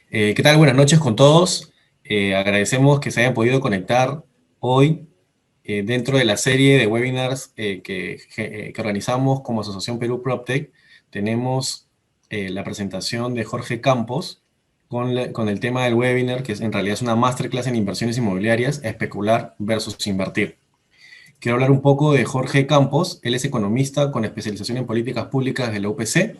¿Qué tal? Buenas noches con todos. Agradecemos que se hayan podido conectar hoy dentro de la serie de webinars que organizamos como Asociación Perú PropTech. Tenemos la presentación de Jorge Campos con el tema del webinar, que en realidad es una masterclass en inversiones inmobiliarias, especular versus invertir. Quiero hablar un poco de Jorge Campos. Él es economista con especialización en políticas públicas de la UPC,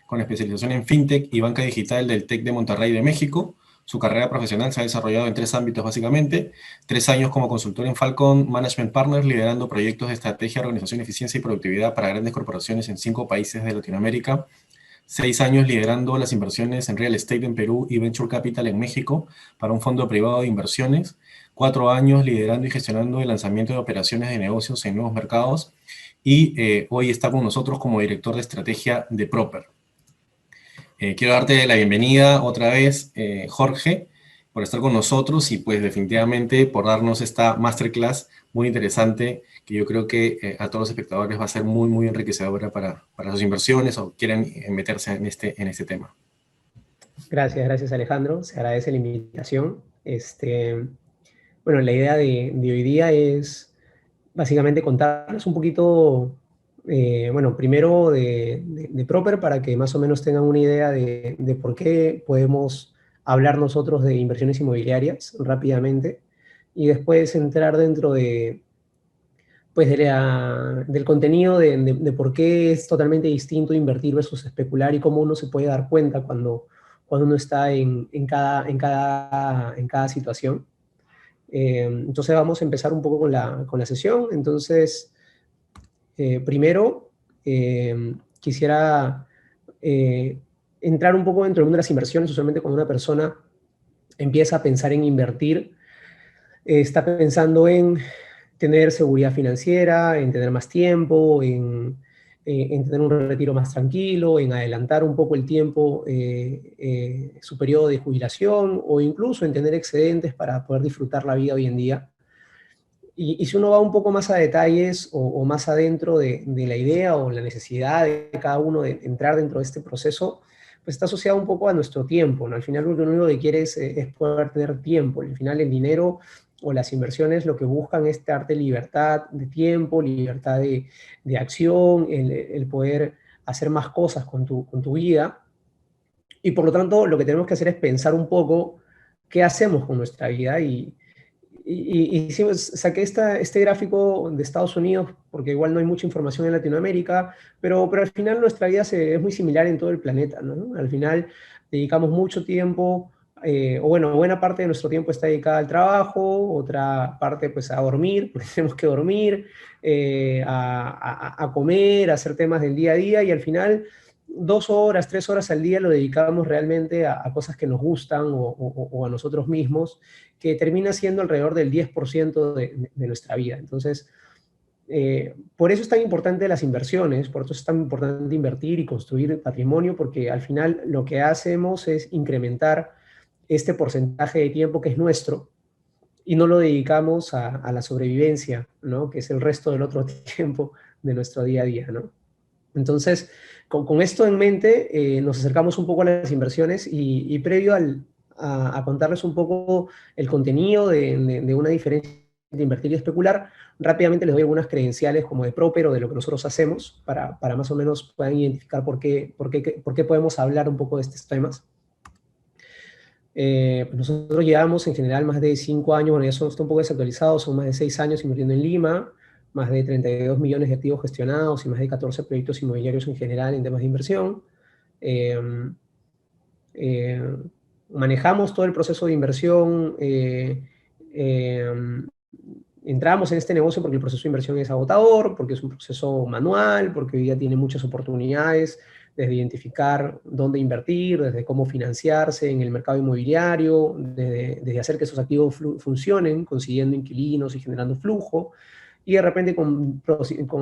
con especialización en FinTech y banca digital del TEC de Monterrey de México. Su carrera profesional se ha desarrollado en 3 ámbitos básicamente. 3 años como consultor en Falcon Management Partners, liderando proyectos de estrategia, organización, eficiencia y productividad para grandes corporaciones en 5 países de Latinoamérica. 6 años liderando las inversiones en real estate en Perú y venture capital en México para un fondo privado de inversiones. 4 años liderando y gestionando el lanzamiento de operaciones de negocios en nuevos mercados. Y hoy está con nosotros como director de estrategia de Proper. Quiero darte la bienvenida otra vez, Jorge, por estar con nosotros y pues definitivamente por darnos esta masterclass muy interesante que yo creo que a todos los espectadores va a ser muy, muy enriquecedora para sus inversiones o quieran meterse en este tema. Gracias Alejandro, se agradece la invitación. Bueno, la idea de hoy día es básicamente contarles un poquito, bueno, primero de Proper para que más o menos tengan una idea de por qué podemos hablar nosotros de inversiones inmobiliarias rápidamente y después entrar dentro pues del contenido de por qué es totalmente distinto invertir versus especular y cómo uno se puede dar cuenta cuando uno está en cada situación. Entonces vamos a empezar un poco con la sesión. Entonces, primero quisiera entrar un poco dentro del mundo de las inversiones. Usualmente cuando una persona empieza a pensar en invertir, está pensando en tener seguridad financiera, en tener más tiempo, en tener un retiro más tranquilo, en adelantar un poco el tiempo, su periodo de jubilación, o incluso en tener excedentes para poder disfrutar la vida hoy en día. Y si uno va un poco más a detalles o más adentro de la idea o la necesidad de cada uno de entrar dentro de este proceso, pues está asociado un poco a nuestro tiempo, ¿no? Al final lo único que quiere es poder tener tiempo. Al final el dinero o las inversiones lo que buscan es darte libertad de tiempo, libertad de acción, el poder hacer más cosas con tu vida. Y por lo tanto lo que tenemos que hacer es pensar un poco qué hacemos con nuestra vida y sí, pues, saqué este gráfico de Estados Unidos porque igual no hay mucha información en Latinoamérica, pero al final nuestra vida es muy similar en todo el planeta, ¿no? Al final dedicamos mucho tiempo, o bueno, buena parte de nuestro tiempo está dedicada al trabajo, otra parte pues a dormir, porque tenemos que dormir, a comer, a hacer temas del día a día y al final 2 horas, 3 horas al día lo dedicamos realmente a cosas que nos gustan o a nosotros mismos, que termina siendo alrededor del 10% de nuestra vida. Entonces, por eso es tan importante las inversiones, por eso es tan importante invertir y construir patrimonio, porque al final lo que hacemos es incrementar este porcentaje de tiempo que es nuestro y no lo dedicamos a la sobrevivencia, ¿no? Que es el resto del otro tiempo de nuestro día a día, ¿no? Entonces, con esto en mente, nos acercamos un poco a las inversiones y previo a contarles un poco el contenido de una diferencia de invertir y especular, rápidamente les doy algunas credenciales como de Proper o de lo que nosotros hacemos para más o menos puedan identificar por qué podemos hablar un poco de estos temas. Pues nosotros llevamos en general más de 5 años, bueno, ya está un poco desactualizado, son más de 6 años invirtiendo en Lima, más de 32 millones de activos gestionados y más de 14 proyectos inmobiliarios en general en temas de inversión. Eh, eh, Manejamos todo el proceso de inversión. Eh, Entramos en este negocio porque el proceso de inversión es agotador, porque es un proceso manual, porque hoy día tiene muchas oportunidades, desde identificar dónde invertir, desde cómo financiarse en el mercado inmobiliario, desde hacer que esos activos funcionen, consiguiendo inquilinos y generando flujo, y de repente con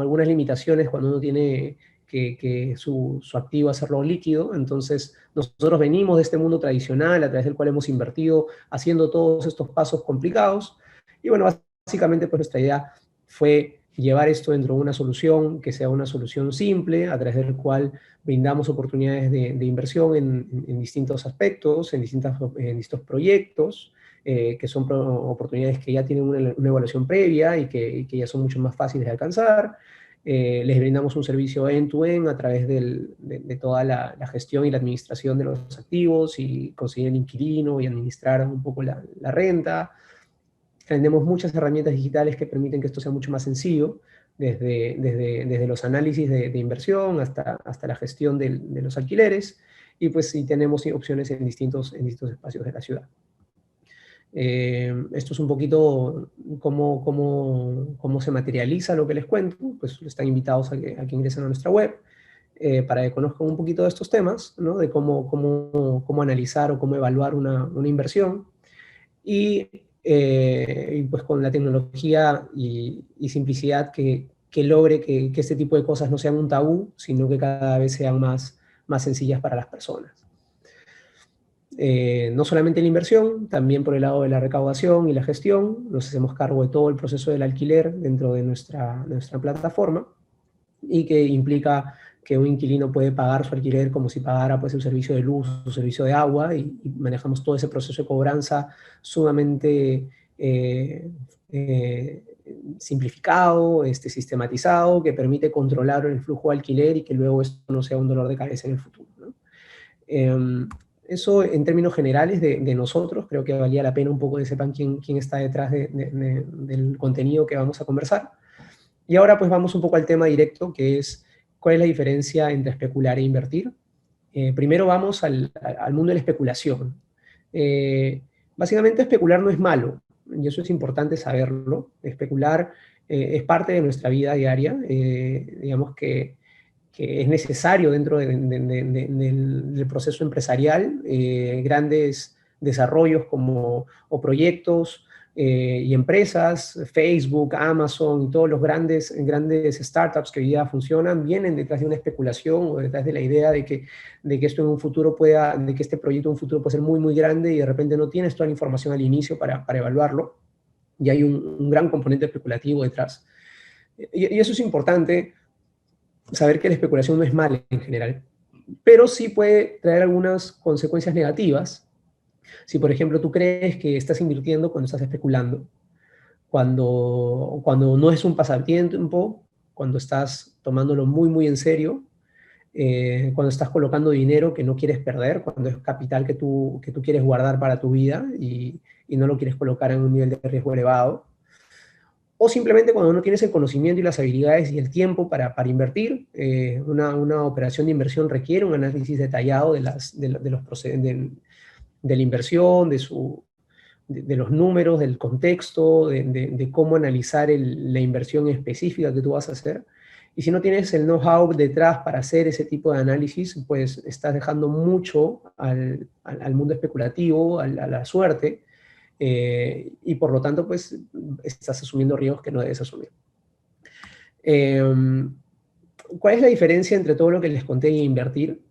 algunas limitaciones cuando uno tiene que su activo hacerlo líquido. Entonces, nosotros venimos de este mundo tradicional a través del cual hemos invertido haciendo todos estos pasos complicados. Y bueno, básicamente pues nuestra idea fue llevar esto dentro de una solución que sea una solución simple, a través del cual brindamos oportunidades de inversión en distintos aspectos, en distintos proyectos, que son oportunidades que ya tienen una evaluación previa y que ya son mucho más fáciles de alcanzar. Les brindamos un servicio end-to-end a través de toda la gestión y la administración de los activos y conseguir el inquilino y administrar un poco la renta. Tenemos muchas herramientas digitales que permiten que esto sea mucho más sencillo, desde los análisis de inversión hasta la gestión de los alquileres, y pues sí tenemos opciones en distintos espacios de la ciudad. Esto es un poquito cómo se materializa lo que les cuento. Pues están invitados a que ingresen a nuestra web para que conozcan un poquito de estos temas, ¿no? De cómo analizar o cómo evaluar una inversión. Y pues con la tecnología y simplicidad que logre que este tipo de cosas no sean un tabú, sino que cada vez sean más sencillas para las personas. No solamente la inversión, también por el lado de la recaudación y la gestión, nos hacemos cargo de todo el proceso del alquiler dentro de nuestra plataforma, y que implica que un inquilino puede pagar su alquiler como si pagara pues, un servicio de luz, un servicio de agua, y manejamos todo ese proceso de cobranza sumamente eh, simplificado, sistematizado, que permite controlar el flujo de alquiler y que luego esto no sea un dolor de cabeza en el futuro, ¿no? Eso en términos generales de nosotros, creo que valía la pena un poco que sepan quién está detrás del contenido que vamos a conversar. Y ahora pues vamos un poco al tema directo, que es cuál es la diferencia entre especular e invertir. Primero vamos al mundo de la especulación. Básicamente especular no es malo, y eso es importante saberlo. Especular es parte de nuestra vida diaria, digamos que es necesario dentro del proceso empresarial, grandes desarrollos o proyectos y empresas, Facebook, Amazon y todos los grandes startups que hoy día funcionan, vienen detrás de una especulación o detrás de la idea de que esto en un futuro de que este proyecto en un futuro puede ser muy, muy grande, y de repente no tienes toda la información al inicio para evaluarlo, y hay un gran componente especulativo detrás. Y eso es importante, saber que la especulación no es mala en general, pero sí puede traer algunas consecuencias negativas. Si, por ejemplo, tú crees que estás invirtiendo cuando estás especulando, cuando no es un pasatiempo, cuando estás tomándolo muy, muy en serio, cuando estás colocando dinero que no quieres perder, cuando es capital que tú quieres guardar para tu vida y no lo quieres colocar en un nivel de riesgo elevado, o simplemente cuando no tienes el conocimiento y las habilidades y el tiempo para invertir. Una operación de inversión requiere un análisis detallado de la inversión, de los números, del contexto, de cómo analizar la inversión específica que tú vas a hacer. Y si no tienes el know-how detrás para hacer ese tipo de análisis, pues estás dejando mucho al mundo especulativo, a la suerte, y por lo tanto, pues estás asumiendo riesgos que no debes asumir. ¿Cuál es la diferencia entre todo lo que les conté y invertir?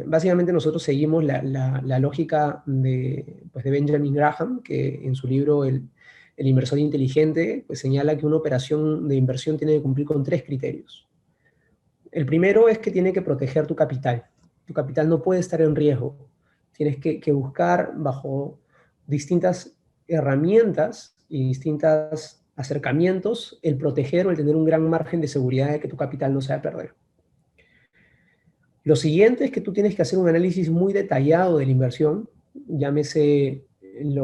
Básicamente nosotros seguimos la lógica pues de Benjamin Graham, que en su libro El inversor inteligente, pues señala que una operación de inversión tiene que cumplir con 3 criterios. El primero es que tiene que proteger tu capital. Tu capital no puede estar en riesgo. Tienes que buscar bajo distintas herramientas y distintos acercamientos el proteger o el tener un gran margen de seguridad de que tu capital no se va a perder. Lo siguiente es que tú tienes que hacer un análisis muy detallado de la inversión, llámese,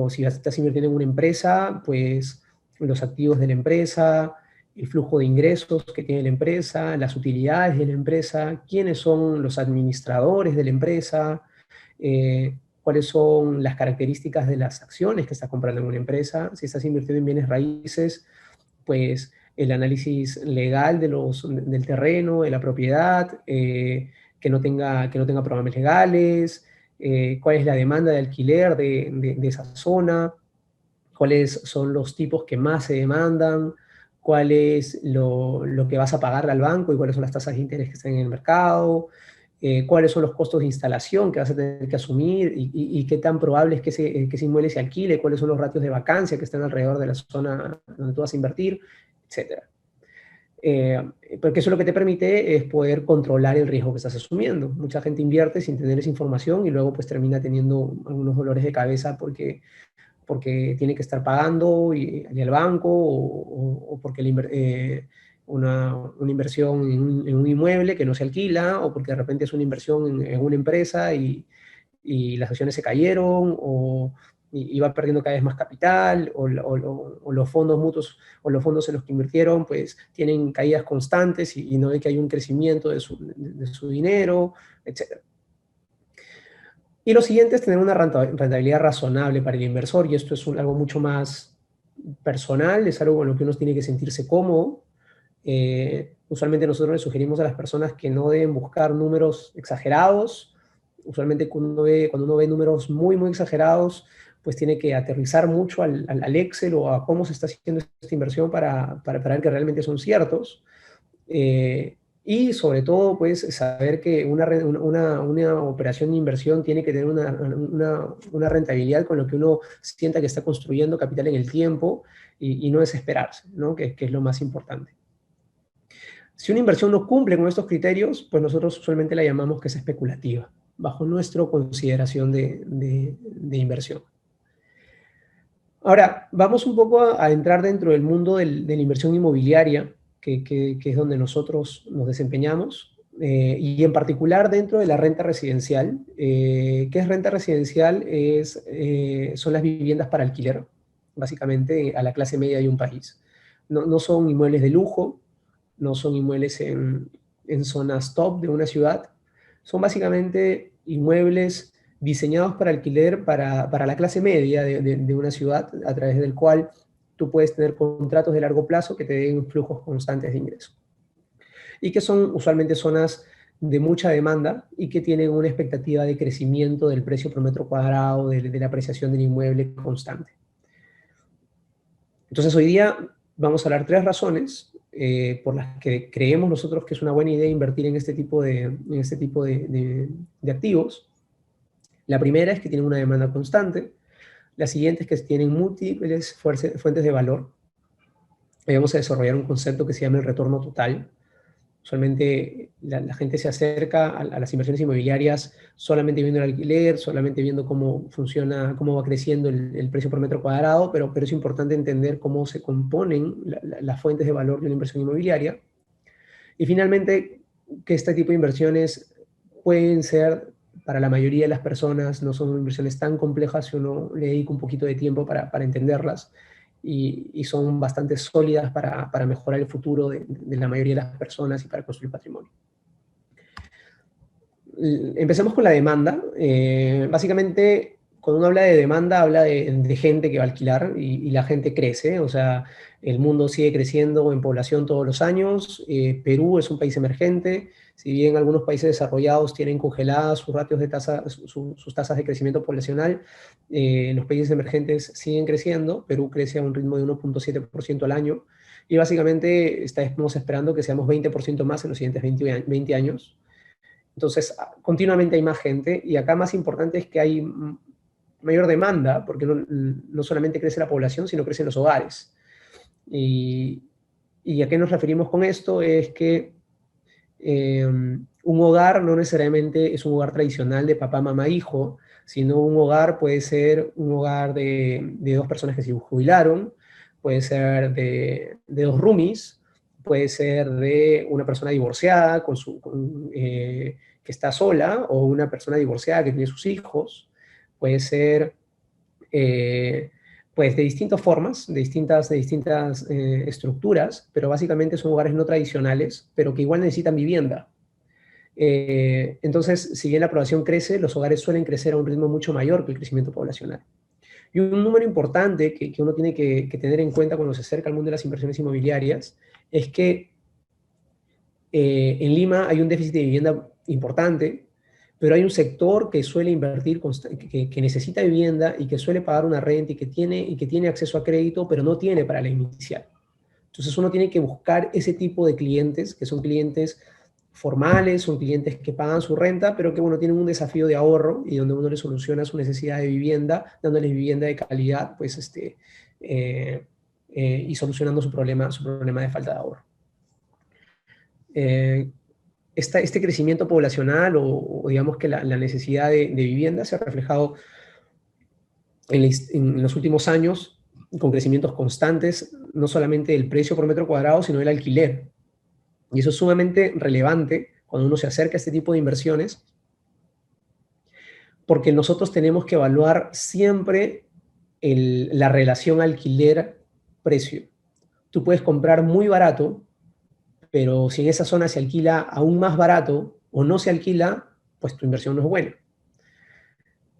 si estás invirtiendo en una empresa, pues los activos de la empresa, el flujo de ingresos que tiene la empresa, las utilidades de la empresa, quiénes son los administradores de la empresa, cuáles son las características de las acciones que estás comprando en una empresa. Si estás invirtiendo en bienes raíces, pues el análisis legal del terreno, de la propiedad, que no tenga problemas legales, cuál es la demanda de alquiler de esa zona, cuáles son los tipos que más se demandan, cuál es lo que vas a pagar al banco y cuáles son las tasas de interés que están en el mercado, cuáles son los costos de instalación que vas a tener que asumir y qué tan probable es que ese inmueble se alquile, cuáles son los ratios de vacancia que están alrededor de la zona donde tú vas a invertir, etc. Porque eso lo que te permite es poder controlar el riesgo que estás asumiendo. Mucha gente invierte sin tener esa información y luego pues termina teniendo algunos dolores de cabeza porque tiene que estar pagando y al banco o porque una inversión en un inmueble que no se alquila o porque de repente es una inversión en una empresa y las acciones se cayeron y va perdiendo cada vez más capital o los fondos mutuos o los fondos en los que invirtieron pues tienen caídas constantes y no ve que hay un crecimiento de su dinero, etc. Y lo siguiente es tener una rentabilidad razonable para el inversor, y esto es algo mucho más personal, es algo con lo que uno tiene que sentirse cómodo. Usualmente nosotros le sugerimos a las personas que no deben buscar números exagerados. Usualmente cuando uno ve números muy, muy exagerados, pues tiene que aterrizar mucho al Excel o a cómo se está haciendo esta inversión para ver que realmente son ciertos. Y sobre todo, pues, saber que una operación de inversión tiene que tener una rentabilidad con lo que uno sienta que está construyendo capital en el tiempo y no desesperarse, ¿no? Que es lo más importante. Si una inversión no cumple con estos criterios, pues nosotros usualmente la llamamos que es especulativa, bajo nuestra consideración de inversión. Ahora, vamos un poco a entrar dentro del mundo de la inversión inmobiliaria, que es donde nosotros nos desempeñamos, y en particular dentro de la renta residencial. ¿Qué es renta residencial? Son las viviendas para alquiler, básicamente a la clase media de un país. No son inmuebles de lujo, no son inmuebles en zonas top de una ciudad, son básicamente inmuebles diseñados para alquiler para la clase media de una ciudad, a través del cual tú puedes tener contratos de largo plazo que te den flujos constantes de ingreso. Y que son usualmente zonas de mucha demanda y que tienen una expectativa de crecimiento del precio por metro cuadrado, de la apreciación del inmueble constante. Entonces hoy día vamos a hablar 3 razones por las que creemos nosotros que es una buena idea invertir en este tipo de activos. La primera es que tienen una demanda constante. La siguiente es que tienen múltiples fuentes de valor. Ahí vamos a desarrollar un concepto que se llama el retorno total. Usualmente la gente se acerca a las inversiones inmobiliarias solamente viendo el alquiler, solamente viendo cómo funciona, cómo va creciendo el precio por metro cuadrado, pero es importante entender cómo se componen las fuentes de valor de una inversión inmobiliaria. Y finalmente, que este tipo de inversiones pueden ser, para la mayoría de las personas, no son inversiones tan complejas si uno le dedica un poquito de tiempo para entenderlas, y son bastante sólidas para mejorar el futuro de la mayoría de las personas y para construir patrimonio. Empecemos con la demanda. Básicamente, cuando uno habla de demanda, habla de gente que va a alquilar y la gente crece. O sea, el mundo sigue creciendo en población todos los años. Perú es un país emergente. Si bien algunos países desarrollados tienen congeladas sus ratios de sus tasas de crecimiento poblacional, los países emergentes siguen creciendo. Perú crece a un ritmo de 1.7% al año. Y básicamente estamos esperando que seamos 20% más en los siguientes 20 años. Entonces, continuamente hay más gente, y acá más importante es que hay mayor demanda, porque no solamente crece la población, sino crecen los hogares. ¿Y a qué nos referimos con esto? Es que un hogar no necesariamente es un hogar tradicional de papá, mamá, hijo, sino un hogar puede ser un hogar de 2 personas que se jubilaron, puede ser de 2 roomies, puede ser de una persona divorciada que está sola, o una persona divorciada que tiene sus hijos, puede ser pues de distintas formas, de distintas estructuras, pero básicamente son hogares no tradicionales, pero que igual necesitan vivienda. Entonces, si bien la población crece, los hogares suelen crecer a un ritmo mucho mayor que el crecimiento poblacional. Y un número importante que uno tiene que tener en cuenta cuando se acerca al mundo de las inversiones inmobiliarias es que en Lima hay un déficit de vivienda importante, pero hay un sector que suele invertir, que necesita vivienda y que suele pagar una renta y que tiene acceso a crédito, pero no tiene para la inicial. Entonces uno tiene que buscar ese tipo de clientes, que son clientes formales, son clientes que pagan su renta, pero que bueno, tienen un desafío de ahorro y donde uno les soluciona su necesidad de vivienda, dándoles vivienda de calidad, pues y solucionando su problema de falta de ahorro. este crecimiento poblacional o digamos que la necesidad de vivienda se ha reflejado en los últimos años con crecimientos constantes, no solamente del precio por metro cuadrado, sino del alquiler. Y eso es sumamente relevante cuando uno se acerca a este tipo de inversiones, porque nosotros tenemos que evaluar siempre la relación alquiler-precio. Tú puedes comprar muy barato, pero si en esa zona se alquila aún más barato o no se alquila, pues tu inversión no es buena.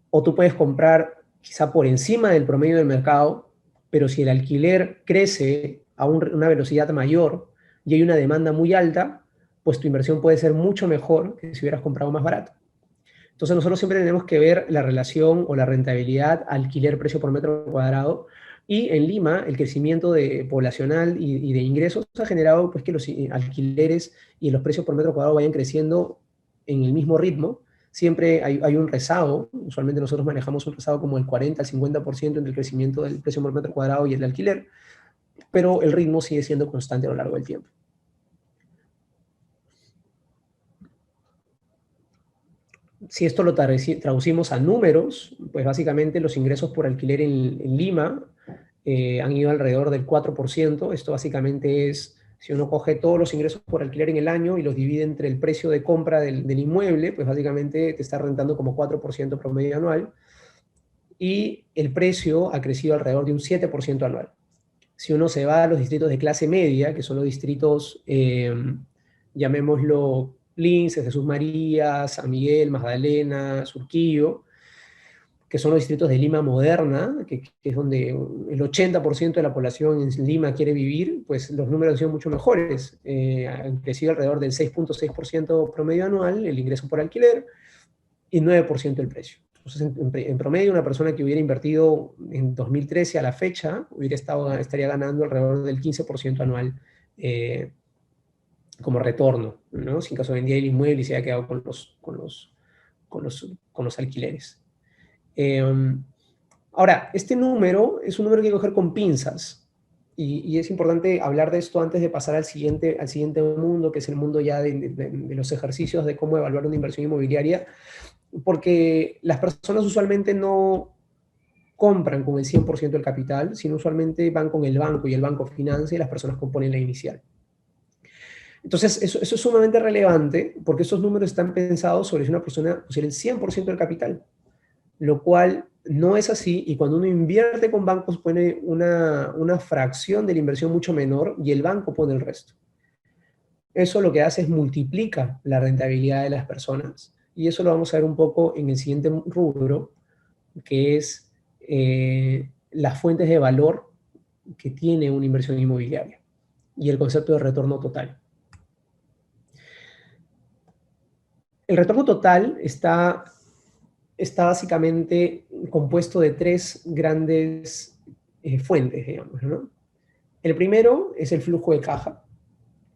O tú puedes comprar quizá por encima del promedio del mercado, pero si el alquiler crece a una velocidad mayor y hay una demanda muy alta, pues tu inversión puede ser mucho mejor que si hubieras comprado más barato. Entonces nosotros siempre tenemos que ver la relación o la rentabilidad alquiler-precio por metro cuadrado. Y en Lima, el crecimiento poblacional y de ingresos ha generado pues, que los alquileres y los precios por metro cuadrado vayan creciendo en el mismo ritmo. Siempre hay un rezago, usualmente nosotros manejamos un rezago como el 40 al 50% entre el crecimiento del precio por metro cuadrado y el de alquiler, pero el ritmo sigue siendo constante a lo largo del tiempo. Si esto lo traducimos a números, pues básicamente los ingresos por alquiler en Lima han ido alrededor del 4%. Esto básicamente es, si uno coge todos los ingresos por alquiler en el año y los divide entre el precio de compra del inmueble, pues básicamente te está rentando como 4% promedio anual. Y el precio ha crecido alrededor de un 7% anual. Si uno se va a los distritos de clase media, que son los distritos, llamémoslo Lince, Jesús María, San Miguel, Magdalena, Surquillo, que son los distritos de Lima moderna, que es donde el 80% de la población en Lima quiere vivir, pues los números han sido mucho mejores. Han crecido alrededor del 6.6% promedio anual el ingreso por alquiler y 9% el precio. Entonces, en promedio, una persona que hubiera invertido en 2013 a la fecha estaría ganando alrededor del 15% anual como retorno, ¿no? Si en caso vendía el inmueble y se haya quedado con los alquileres. Ahora, este número es un número que hay que coger con pinzas y es importante hablar de esto antes de pasar al siguiente mundo, que es el mundo ya de los ejercicios de cómo evaluar una inversión inmobiliaria, porque las personas usualmente no compran con el 100% del capital, sino usualmente van con el banco y el banco financia y las personas componen la inicial. Entonces, eso es sumamente relevante porque esos números están pensados sobre si una persona pusiera el 100% del capital, lo cual no es así, y cuando uno invierte con bancos pone una fracción de la inversión mucho menor y el banco pone el resto. Eso lo que hace es multiplica la rentabilidad de las personas, y eso lo vamos a ver un poco en el siguiente rubro, que es las fuentes de valor que tiene una inversión inmobiliaria y el concepto de retorno total. El retorno total está básicamente compuesto de tres grandes fuentes, digamos, ¿no? El primero es el flujo de caja,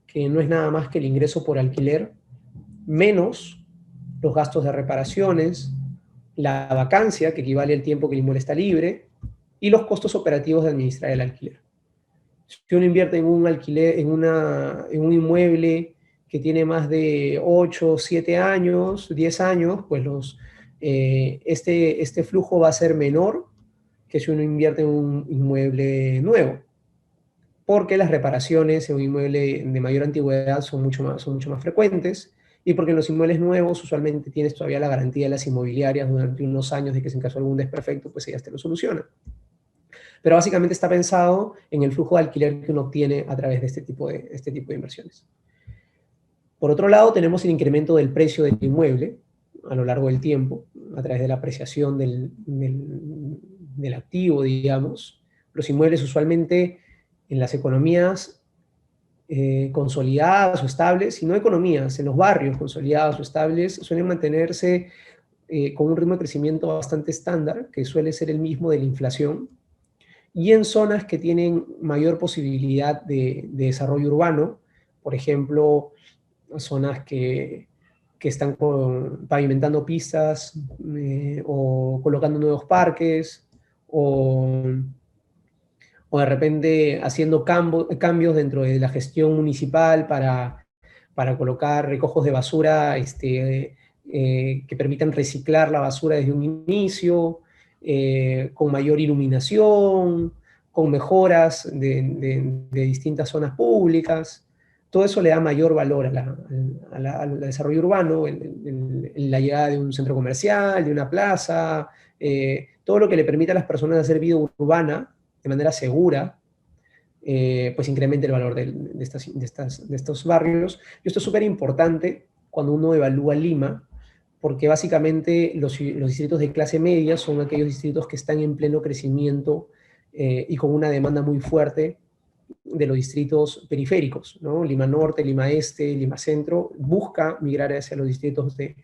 que no es nada más que el ingreso por alquiler, menos los gastos de reparaciones, la vacancia, que equivale al tiempo que el inmueble está libre, y los costos operativos de administrar el alquiler. Si uno invierte en un alquiler, en un inmueble que tiene más de 8, 7 años, 10 años, pues este flujo va a ser menor que si uno invierte en un inmueble nuevo, porque las reparaciones en un inmueble de mayor antigüedad son mucho más frecuentes, y porque en los inmuebles nuevos usualmente tienes todavía la garantía de las inmobiliarias durante unos años de que si en caso de algún desperfecto, pues ellas te lo solucionan. Pero básicamente está pensado en el flujo de alquiler que uno obtiene a través de este tipo de inversiones. Por otro lado, tenemos el incremento del precio del inmueble a lo largo del tiempo, a través de la apreciación del activo, digamos. Los inmuebles usualmente en las economías consolidadas o estables, y no economías, en los barrios consolidados o estables, suelen mantenerse con un ritmo de crecimiento bastante estándar, que suele ser el mismo de la inflación, y en zonas que tienen mayor posibilidad de desarrollo urbano, por ejemplo, zonas que están pavimentando pistas o colocando nuevos parques o de repente haciendo cambios dentro de la gestión municipal para para colocar recojos de basura que permitan reciclar la basura desde un inicio, con mayor iluminación, con mejoras de distintas zonas públicas. Todo eso le da mayor valor al desarrollo urbano, en la llegada de un centro comercial, de una plaza, todo lo que le permita a las personas hacer vida urbana de manera segura, pues incremente el valor de estos barrios. Y esto es súper importante cuando uno evalúa Lima, porque básicamente los distritos de clase media son aquellos distritos que están en pleno crecimiento y con una demanda muy fuerte de los distritos periféricos, ¿no? Lima Norte, Lima Este, Lima Centro, busca migrar hacia los distritos de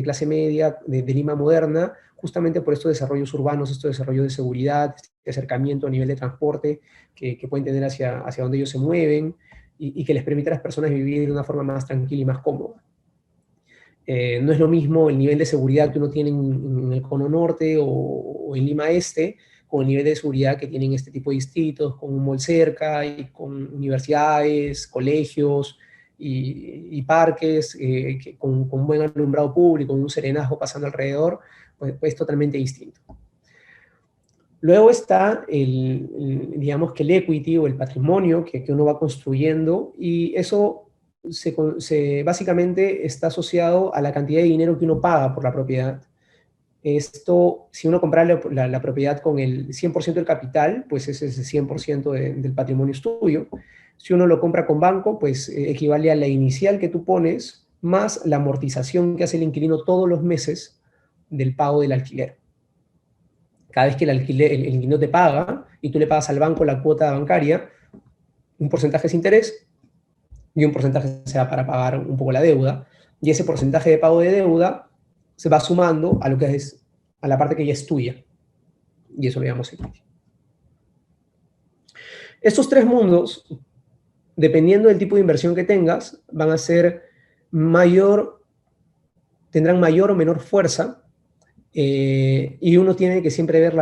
clase media, de Lima moderna, justamente por estos desarrollos urbanos, estos desarrollos de seguridad, este acercamiento a nivel de transporte que pueden tener hacia donde ellos se mueven y que les permite a las personas vivir de una forma más tranquila y más cómoda. No es lo mismo el nivel de seguridad que uno tiene en el Cono Norte o en Lima Este, con el nivel de seguridad que tienen este tipo de distritos, con un mall cerca y con universidades, colegios y parques, con buen alumbrado público, con un serenazgo pasando alrededor, pues totalmente distinto. Luego está digamos que el equity o el patrimonio que uno va construyendo, y eso básicamente está asociado a la cantidad de dinero que uno paga por la propiedad. Esto, si uno compra la propiedad con el 100% del capital, pues ese es el 100% del patrimonio es tuyo. Si uno lo compra con banco, pues equivale a la inicial que tú pones, más la amortización que hace el inquilino todos los meses del pago del alquiler. Cada vez que el inquilino te paga y tú le pagas al banco la cuota bancaria, un porcentaje es interés y un porcentaje se va para pagar un poco la deuda. Y ese porcentaje de pago de deuda se va sumando a lo que es a la parte que ya es tuya. Y eso lo llamamos equity. Estos tres mundos, dependiendo del tipo de inversión que tengas, van a ser tendrán mayor o menor fuerza, y uno tiene que siempre ver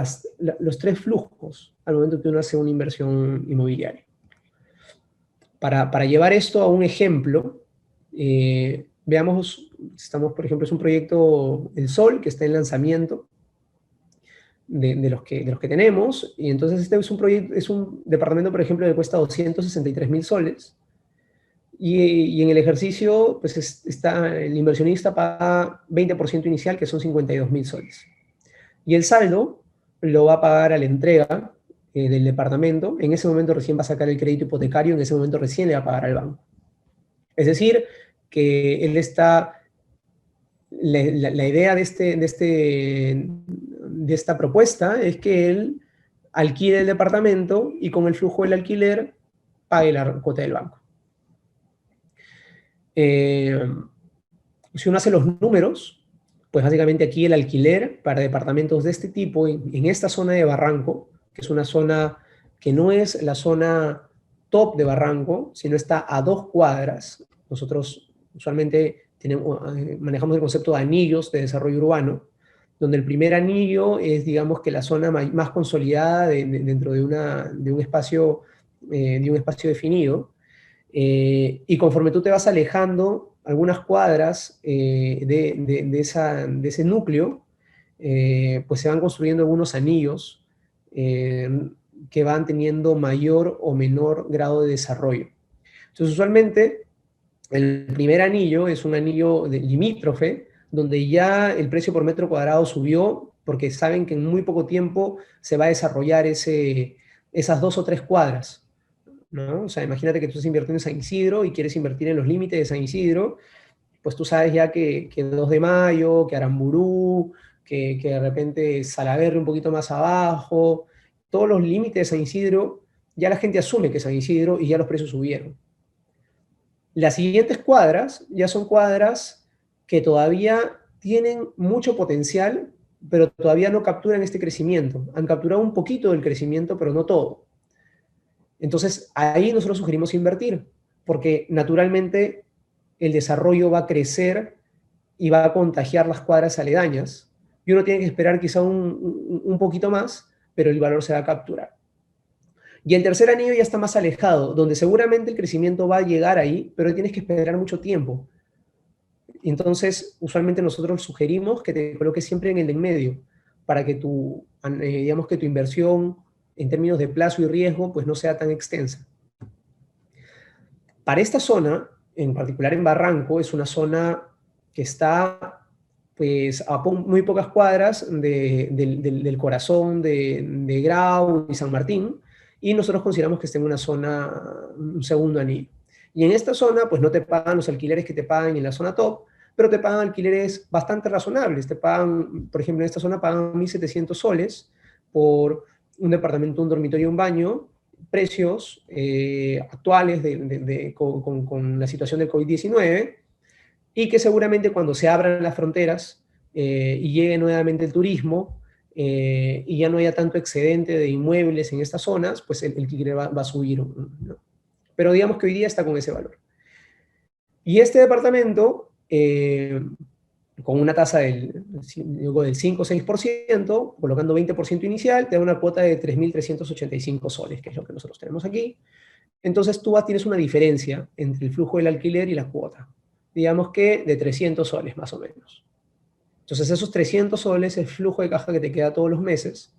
los tres flujos al momento que uno hace una inversión inmobiliaria. Para llevar esto a un ejemplo, veamos, por ejemplo, es un proyecto El Sol, que está en lanzamiento de los que tenemos, y entonces este es un departamento, por ejemplo, que cuesta 263.000 soles, y en el ejercicio, pues el inversionista paga 20% inicial, que son 52.000 soles. Y el saldo lo va a pagar a la entrega del departamento. En ese momento recién va a sacar el crédito hipotecario, en ese momento recién le va a pagar al banco. Es decir, que él está... La idea de esta propuesta es que él alquile el departamento y con el flujo del alquiler pague la cuota del banco. Si uno hace los números, pues básicamente aquí el alquiler para departamentos de este tipo, en esta zona de Barranco, que es una zona que no es la zona top de Barranco, sino está a 2 cuadras. Nosotros usualmente manejamos el concepto de anillos de desarrollo urbano, donde el primer anillo es, digamos, que la zona más consolidada dentro de un espacio definido. Y conforme tú te vas alejando algunas cuadras de ese núcleo, pues se van construyendo algunos anillos que van teniendo mayor o menor grado de desarrollo. Entonces, usualmente, el primer anillo es un anillo limítrofe, donde ya el precio por metro cuadrado subió, porque saben que en muy poco tiempo se va a desarrollar esas 2 o 3 cuadras, ¿no? O sea, imagínate que tú estás invirtiendo en San Isidro y quieres invertir en los límites de San Isidro, pues tú sabes ya que 2 de Mayo, que Aramburú, que de repente Salaverry un poquito más abajo, todos los límites de San Isidro, ya la gente asume que es San Isidro y ya los precios subieron. Las siguientes cuadras ya son cuadras que todavía tienen mucho potencial, pero todavía no capturan este crecimiento. Han capturado un poquito del crecimiento, pero no todo. Entonces, ahí nosotros sugerimos invertir, porque naturalmente el desarrollo va a crecer y va a contagiar las cuadras aledañas. Y uno tiene que esperar quizá un poquito más, pero el valor se va a capturar. Y el tercer anillo ya está más alejado, donde seguramente el crecimiento va a llegar ahí, pero tienes que esperar mucho tiempo. Entonces, usualmente nosotros sugerimos que te coloques siempre en el de en medio, para que digamos que tu inversión en términos de plazo y riesgo pues no sea tan extensa. Para esta zona, en particular en Barranco, es una zona que está pues a muy pocas cuadras del corazón de Grau y San Martín, y nosotros consideramos que está en una zona, un segundo anillo. Y en esta zona, pues no te pagan los alquileres que te pagan en la zona top, pero te pagan alquileres bastante razonables. Te pagan, por ejemplo, en esta zona pagan 1.700 soles por un departamento, un dormitorio y un baño, precios actuales con la situación del COVID-19, y que seguramente cuando se abran las fronteras y llegue nuevamente el turismo y ya no haya tanto excedente de inmuebles en estas zonas, pues el alquiler va a subir, ¿no? Pero digamos que hoy día está con ese valor. Y este departamento, con una tasa del 5 o 6%, colocando 20% inicial, te da una cuota de 3.385 soles, que es lo que nosotros tenemos aquí. Entonces tú tienes una diferencia entre el flujo del alquiler y la cuota. Digamos que de 300 soles más o menos. Entonces esos 300 soles es el flujo de caja que te queda todos los meses.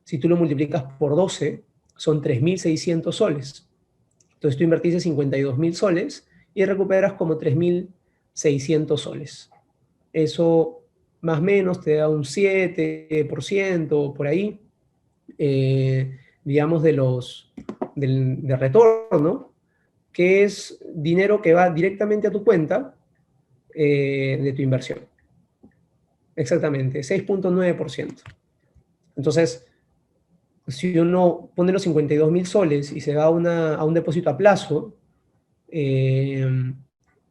Si tú lo multiplicas por 12, son 3.600 soles. Entonces tú invertiste 52.000 soles y recuperas como 3.600 soles. Eso más o menos te da un 7% por ahí, digamos, de retorno, que es dinero que va directamente a tu cuenta de tu inversión. Exactamente, 6.9%. Entonces, si uno pone los 52.000 soles y se va a un depósito a plazo y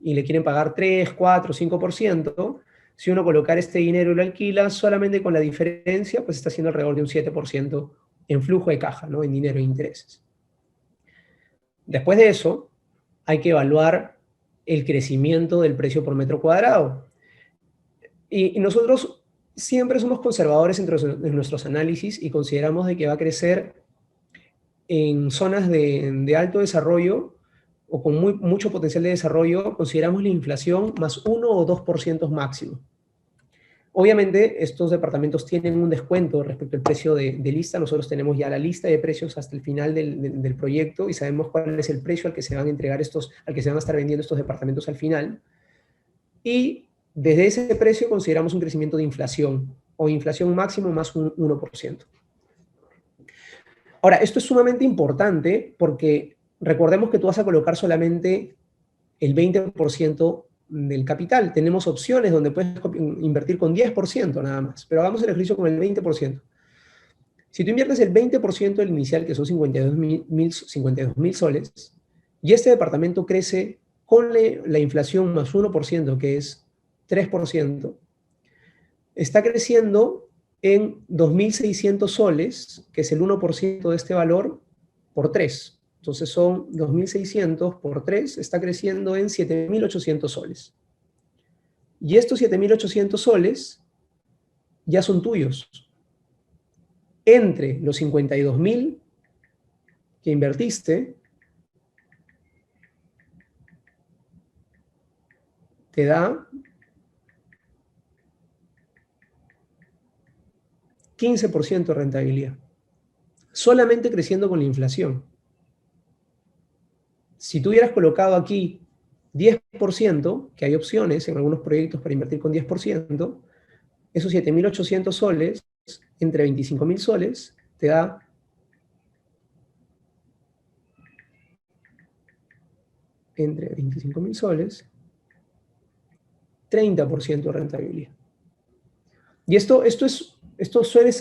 le quieren pagar 3, 4, 5%, si uno colocar este dinero y lo alquila, solamente con la diferencia, pues está haciendo alrededor de un 7% en flujo de caja, ¿no? En dinero e intereses. Después de eso, hay que evaluar el crecimiento del precio por metro cuadrado. Y nosotros siempre somos conservadores en nuestros análisis y consideramos de que va a crecer en zonas de alto desarrollo o con mucho potencial de desarrollo. Consideramos la inflación más 1 o 2% máximo. Obviamente, estos departamentos tienen un descuento respecto al precio de lista. Nosotros tenemos ya la lista de precios hasta el final del proyecto y sabemos cuál es el precio al que se van a entregar al que se van a estar vendiendo estos departamentos al final. Y desde ese precio consideramos un crecimiento de inflación, o inflación máximo más un 1%. Ahora, esto es sumamente importante porque recordemos que tú vas a colocar solamente el 20% del capital. Tenemos opciones donde puedes invertir con 10% nada más, pero hagamos el ejercicio con el 20%. Si tú inviertes el 20% del inicial, que son 52.000 soles, y este departamento crece con la inflación más 1%, que es 3%, está creciendo en 2.600 soles, que es el 1% de este valor, por 3. Entonces son 2.600 por 3, está creciendo en 7.800 soles. Y estos 7.800 soles ya son tuyos. Entre los 52.000 que invertiste, te da 15% de rentabilidad. Solamente creciendo con la inflación. Si tú hubieras colocado aquí 10%, que hay opciones en algunos proyectos para invertir con 10%, esos 7.800 soles, entre 25.000 soles, te da entre 25.000 soles, 30% de rentabilidad. Y esto suele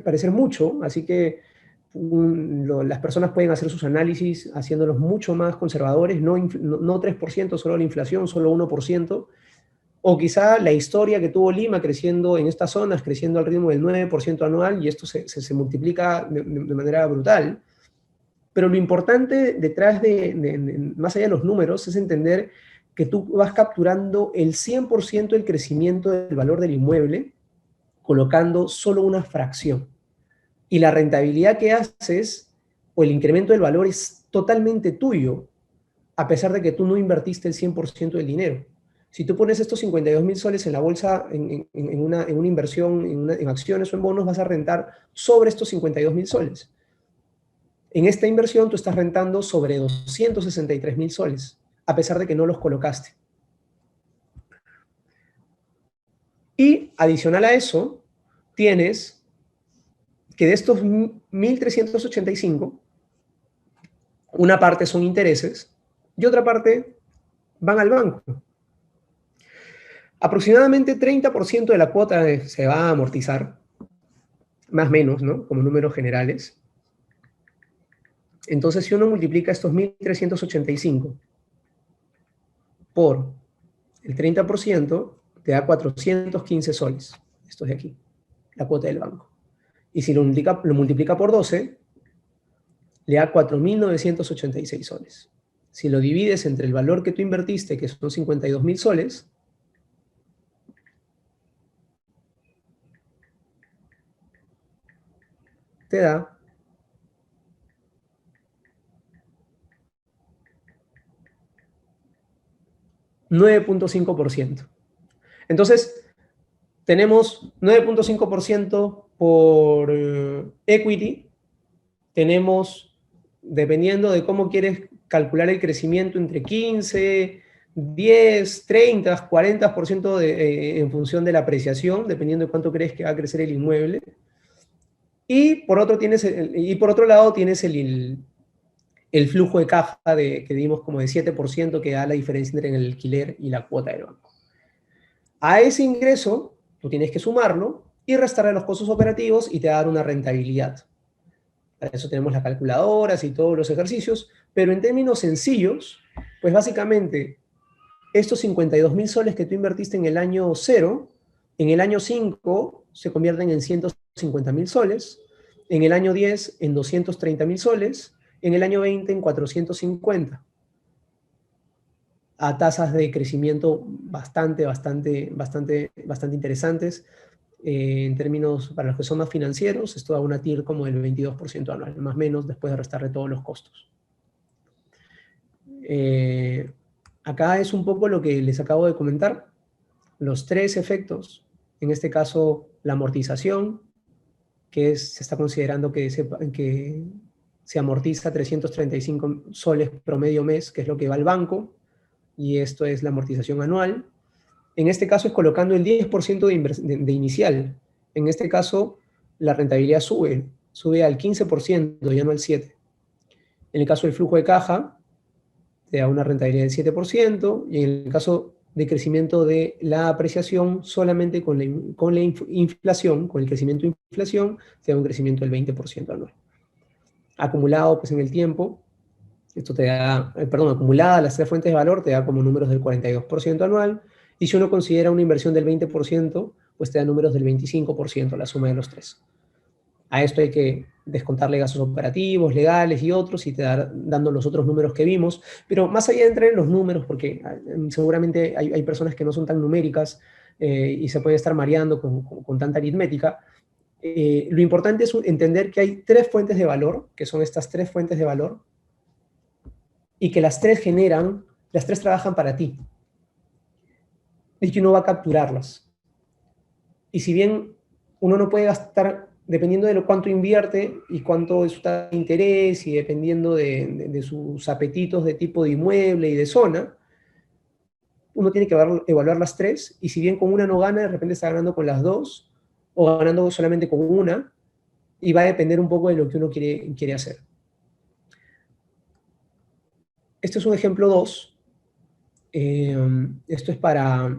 parecer mucho, así que las personas pueden hacer sus análisis haciéndolos mucho más conservadores, no 3% solo la inflación, solo 1%, o quizá la historia que tuvo Lima creciendo en estas zonas, creciendo al ritmo del 9% anual, y esto se multiplica de manera brutal. Pero lo importante detrás más allá de los números, es entender que tú vas capturando el 100% del crecimiento del valor del inmueble, colocando solo una fracción. Y la rentabilidad que haces o el incremento del valor es totalmente tuyo, a pesar de que tú no invertiste el 100% del dinero. Si tú pones estos 52.000 soles en la bolsa, en una inversión, en acciones o en bonos, vas a rentar sobre estos 52.000 soles. En esta inversión tú estás rentando sobre 263.000 soles, a pesar de que no los colocaste. Y adicional a eso, tienes que de estos 1.385, una parte son intereses y otra parte van al banco. Aproximadamente 30% de la cuota se va a amortizar, más o menos, ¿no? Como números generales. Entonces, si uno multiplica estos 1.385 por el 30%, te da 415 soles. Esto es de aquí, la cuota del banco. Y si lo multiplica por 12, le da 4.986 soles. Si lo divides entre el valor que tú invertiste, que son 52.000 soles, te da 9.5%. Entonces, tenemos 9.5% por equity, tenemos, dependiendo de cómo quieres calcular el crecimiento, entre 15, 10, 30, 40% en función de la apreciación, dependiendo de cuánto crees que va a crecer el inmueble. Y por otro lado tienes el flujo de caja que dimos como de 7%, que da la diferencia entre el alquiler y la cuota del banco. A ese ingreso, tú tienes que sumarlo y restarle los costos operativos y te va a dar una rentabilidad. Para eso tenemos las calculadoras y todos los ejercicios, pero en términos sencillos, pues básicamente estos 52.000 soles que tú invertiste en el año 0, en el año 5 se convierten en 150.000 soles, en el año 10 en 230.000 soles, en el año 20 en 450, a tasas de crecimiento bastante interesantes. En términos, para los que son más financieros, esto da una TIR como del 22% anual, más o menos, después de restarle todos los costos. Acá es un poco lo que les acabo de comentar, los tres efectos, en este caso la amortización, se está considerando que se amortiza 335 soles promedio mes, que es lo que va al banco, y esto es la amortización anual. En este caso es colocando el 10% de inicial. En este caso, la rentabilidad sube al 15%, ya no al 7%. En el caso del flujo de caja, te da una rentabilidad del 7%, y en el caso de crecimiento de la apreciación, solamente con la inflación, con el crecimiento de inflación, te da un crecimiento del 20% anual. Acumulado pues en el tiempo, esto te da, acumulada las tres fuentes de valor, te da como números del 42% anual, y si uno considera una inversión del 20%, pues te da números del 25%, la suma de los tres. A esto hay que descontarle gastos operativos, legales y otros, y te da dando los otros números que vimos. Pero más allá de entrar en los números, porque seguramente hay personas que no son tan numéricas y se pueden estar mareando con tanta aritmética, lo importante es entender que hay tres fuentes de valor, que son estas tres fuentes de valor, y que las tres trabajan para ti, y que uno va a capturarlas. Y si bien uno no puede gastar, dependiendo de cuánto invierte y cuánto es su tasa de interés y dependiendo de sus apetitos de tipo de inmueble y de zona, uno tiene que evaluar las tres, y si bien con una no gana, de repente está ganando con las dos, o ganando solamente con una, y va a depender un poco de lo que uno quiere hacer. Este es un ejemplo 2. Esto es para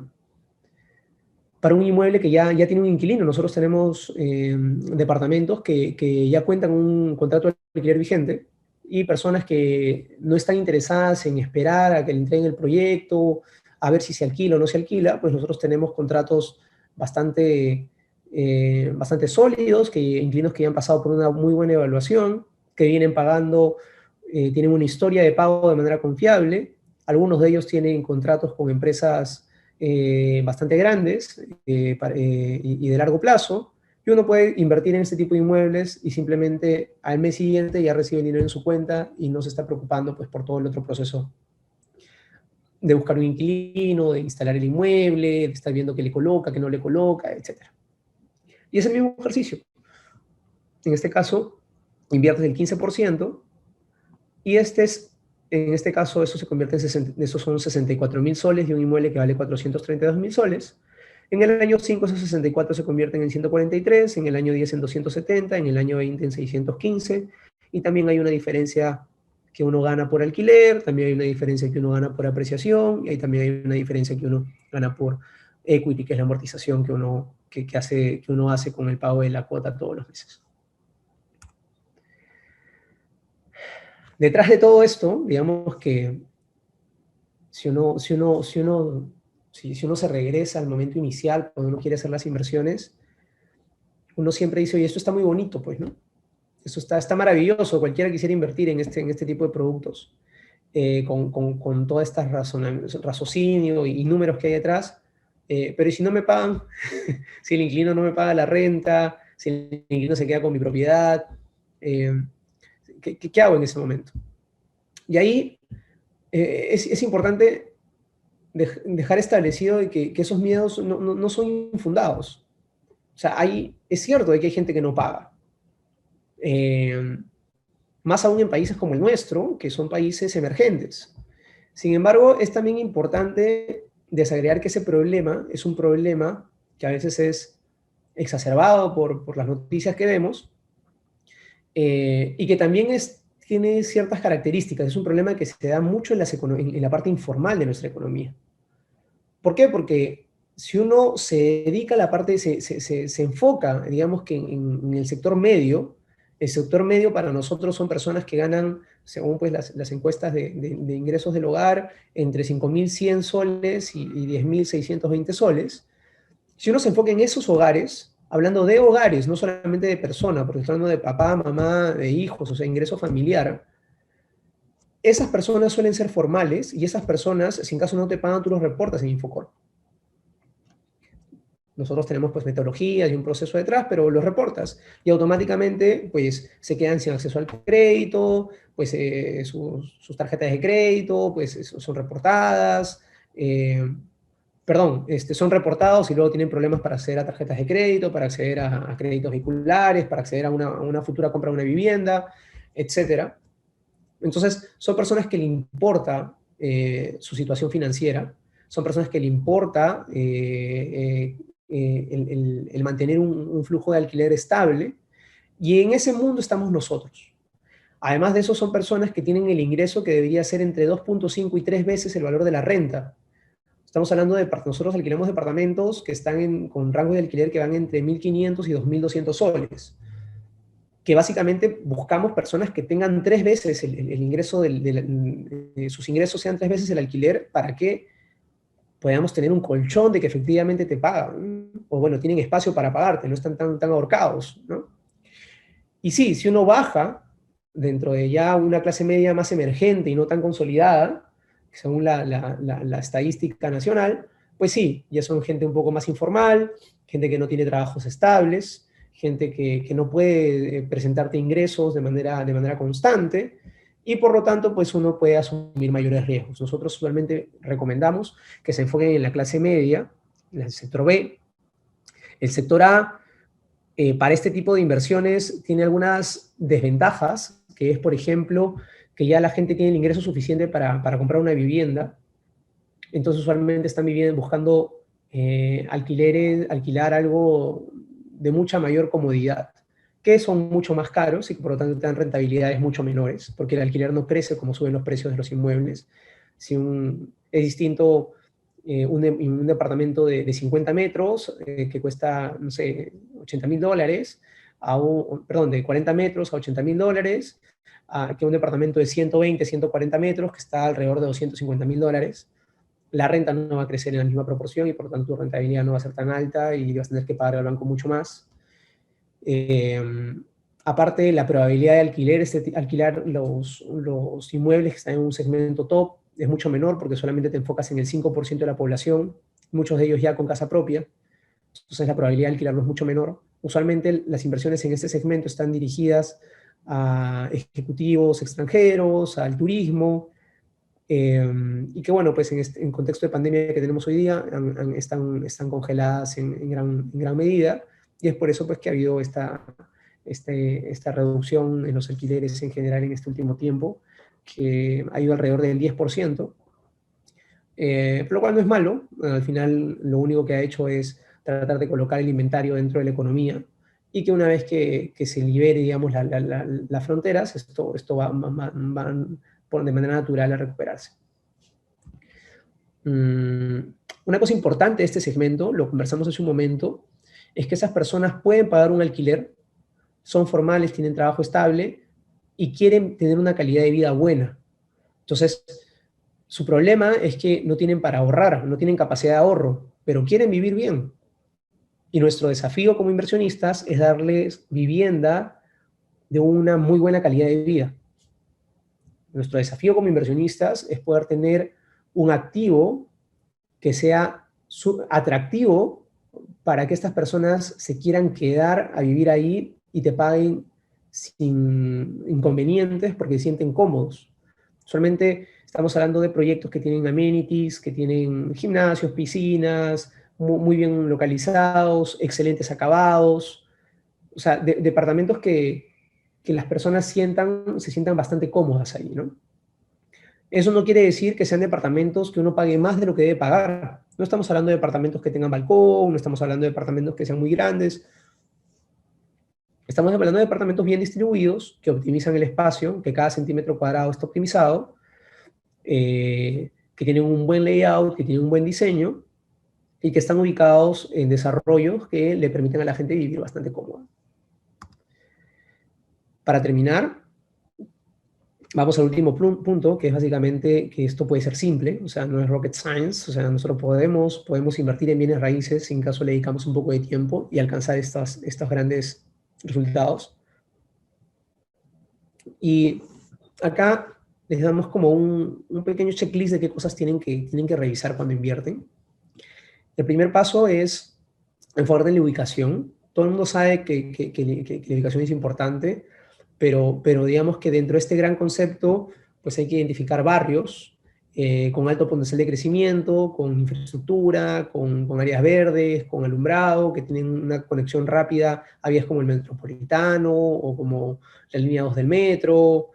un inmueble que ya tiene un inquilino. Nosotros tenemos departamentos que ya cuentan con un contrato de alquiler vigente, y personas que no están interesadas en esperar a que le entreguen el proyecto, a ver si se alquila o no se alquila, pues nosotros tenemos contratos bastante sólidos, inquilinos que ya han pasado por una muy buena evaluación, que vienen pagando, tienen una historia de pago de manera confiable. Algunos de ellos tienen contratos con empresas bastante grandes y de largo plazo, Y uno puede invertir en este tipo de inmuebles y simplemente al mes siguiente ya recibe dinero en su cuenta y no se está preocupando pues, por todo el otro proceso de buscar un inquilino, de instalar el inmueble, de estar viendo qué le coloca, qué no le coloca, etc. Y es el mismo ejercicio. En este caso, inviertes el 15% y en este caso, eso se convierte en esos son 64.000 soles de un inmueble que vale 432.000 soles. En el año 5 esos 64 se convierten en 143, en el año 10 en 270, en el año 20 en 615, y también hay una diferencia que uno gana por alquiler, también hay una diferencia que uno gana por apreciación, y ahí también hay una diferencia que uno gana por equity, que es la amortización que uno hace con el pago de la cuota todos los meses. Detrás de todo esto, digamos que si uno se regresa al momento inicial, cuando uno quiere hacer las inversiones, uno siempre dice, oye, esto está muy bonito, pues, ¿no? Esto está maravilloso, cualquiera quisiera invertir en este tipo de productos, con todo este raciocinio y números que hay detrás, pero ¿y si no me pagan? Si el inquilino no me paga la renta, si el inquilino se queda con mi propiedad, eh, ¿qué hago en ese momento? Y ahí es importante dejar establecido de que esos miedos no son infundados. O sea, es cierto de que hay gente que no paga. Más aún en países como el nuestro, que son países emergentes. Sin embargo, es también importante desagregar que ese problema es un problema que a veces es exacerbado por las noticias que vemos, y que también tiene ciertas características. Es un problema que se da mucho en la parte informal de nuestra economía. ¿Por qué? Porque si uno se dedica a la parte, se enfoca, digamos que en el sector medio para nosotros son personas que ganan, según pues las encuestas de ingresos del hogar, entre 5.100 soles y 10.620 soles. Si uno se enfoca en esos hogares, hablando de hogares, no solamente de personas, porque estoy hablando de papá, mamá, de hijos, o sea, ingreso familiar, esas personas suelen ser formales y esas personas, si en caso no te pagan, tú los reportas en Infocor. Nosotros tenemos pues metodologías y un proceso detrás, pero los reportas y automáticamente pues se quedan sin acceso al crédito, pues sus tarjetas de crédito pues son reportadas, son reportados y luego tienen problemas para acceder a tarjetas de crédito, para acceder a créditos vehiculares, para acceder a una futura compra de una vivienda, etcétera. Entonces, son personas que le importa su situación financiera, son personas que le importa el mantener un flujo de alquiler estable, y en ese mundo estamos nosotros. Además de eso, son personas que tienen el ingreso que debería ser entre 2.5 y 3 veces el valor de la renta. Estamos hablando nosotros alquilamos departamentos que están con rangos de alquiler que van entre 1.500 y 2.200 soles, que básicamente buscamos personas que tengan 3 veces el ingreso, sus ingresos sean 3 veces el alquiler, para que podamos tener un colchón de que efectivamente te pagan, o bueno, tienen espacio para pagarte, no están tan ahorcados, ¿no? Y sí, si uno baja dentro de ya una clase media más emergente y no tan consolidada, según la estadística nacional, pues sí, ya son gente un poco más informal, gente que no tiene trabajos estables, gente que no puede presentarte ingresos de manera constante, y por lo tanto, pues uno puede asumir mayores riesgos. Nosotros usualmente recomendamos que se enfoquen en la clase media, en el sector B. El sector A, para este tipo de inversiones, tiene algunas desventajas, que es, por ejemplo, que ya la gente tiene el ingreso suficiente para comprar una vivienda. Entonces, usualmente están buscando alquilar algo de mucha mayor comodidad, que son mucho más caros y que por lo tanto te dan rentabilidades mucho menores, porque el alquiler no crece como suben los precios de los inmuebles. Es distinto un departamento de 50 metros que cuesta, no sé, $80.000, perdón, de 40 metros a $80.000, que un departamento de 120, 140 metros que está alrededor de $250.000. La renta no va a crecer en la misma proporción y por lo tanto tu rentabilidad no va a ser tan alta y vas a tener que pagar al banco mucho más. Aparte, la probabilidad de alquilar los inmuebles que están en un segmento top es mucho menor, porque solamente te enfocas en el 5% de la población, muchos de ellos ya con casa propia, entonces la probabilidad de alquilarlo es mucho menor. Usualmente las inversiones en este segmento están dirigidas a ejecutivos extranjeros, al turismo, y que bueno, pues en contexto de pandemia que tenemos hoy día, están congeladas en gran medida, y es por eso pues que ha habido esta reducción en los alquileres en general en este último tiempo, que ha ido alrededor del 10%, lo cual no es malo. Al final lo único que ha hecho es tratar de colocar el inventario dentro de la economía, y que una vez que se libere, digamos, las fronteras, esto va de manera natural a recuperarse. Una cosa importante de este segmento, lo conversamos hace un momento, es que esas personas pueden pagar un alquiler, son formales, tienen trabajo estable y quieren tener una calidad de vida buena. Entonces, su problema es que no tienen para ahorrar, no tienen capacidad de ahorro, pero quieren vivir bien. Y nuestro desafío como inversionistas es darles vivienda de una muy buena calidad de vida. Nuestro desafío como inversionistas es poder tener un activo que sea atractivo para que estas personas se quieran quedar a vivir ahí y te paguen sin inconvenientes porque se sienten cómodos. Usualmente estamos hablando de proyectos que tienen amenities, que tienen gimnasios, piscinas, muy bien localizados, excelentes acabados, o sea, departamentos que las personas se sientan bastante cómodas ahí, ¿no? Eso no quiere decir que sean departamentos que uno pague más de lo que debe pagar. No estamos hablando de departamentos que tengan balcón, no estamos hablando de departamentos que sean muy grandes. Estamos hablando de departamentos bien distribuidos, que optimizan el espacio, que cada centímetro cuadrado está optimizado, que tienen un buen layout, que tienen un buen diseño y que están ubicados en desarrollos que le permiten a la gente vivir bastante cómoda. Para terminar, vamos al último punto, que es básicamente que esto puede ser simple, o sea, no es rocket science, o sea, nosotros podemos invertir en bienes raíces si en caso le dedicamos un poco de tiempo y alcanzar estos grandes resultados. Y acá les damos como un pequeño checklist de qué cosas tienen que revisar cuando invierten. El primer paso es enfocar en la ubicación. Todo el mundo sabe que la ubicación es importante, pero digamos que dentro de este gran concepto, pues hay que identificar barrios con alto potencial de crecimiento, con infraestructura, con áreas verdes, con alumbrado, que tienen una conexión rápida a vías como el Metropolitano o como la línea 2 del metro,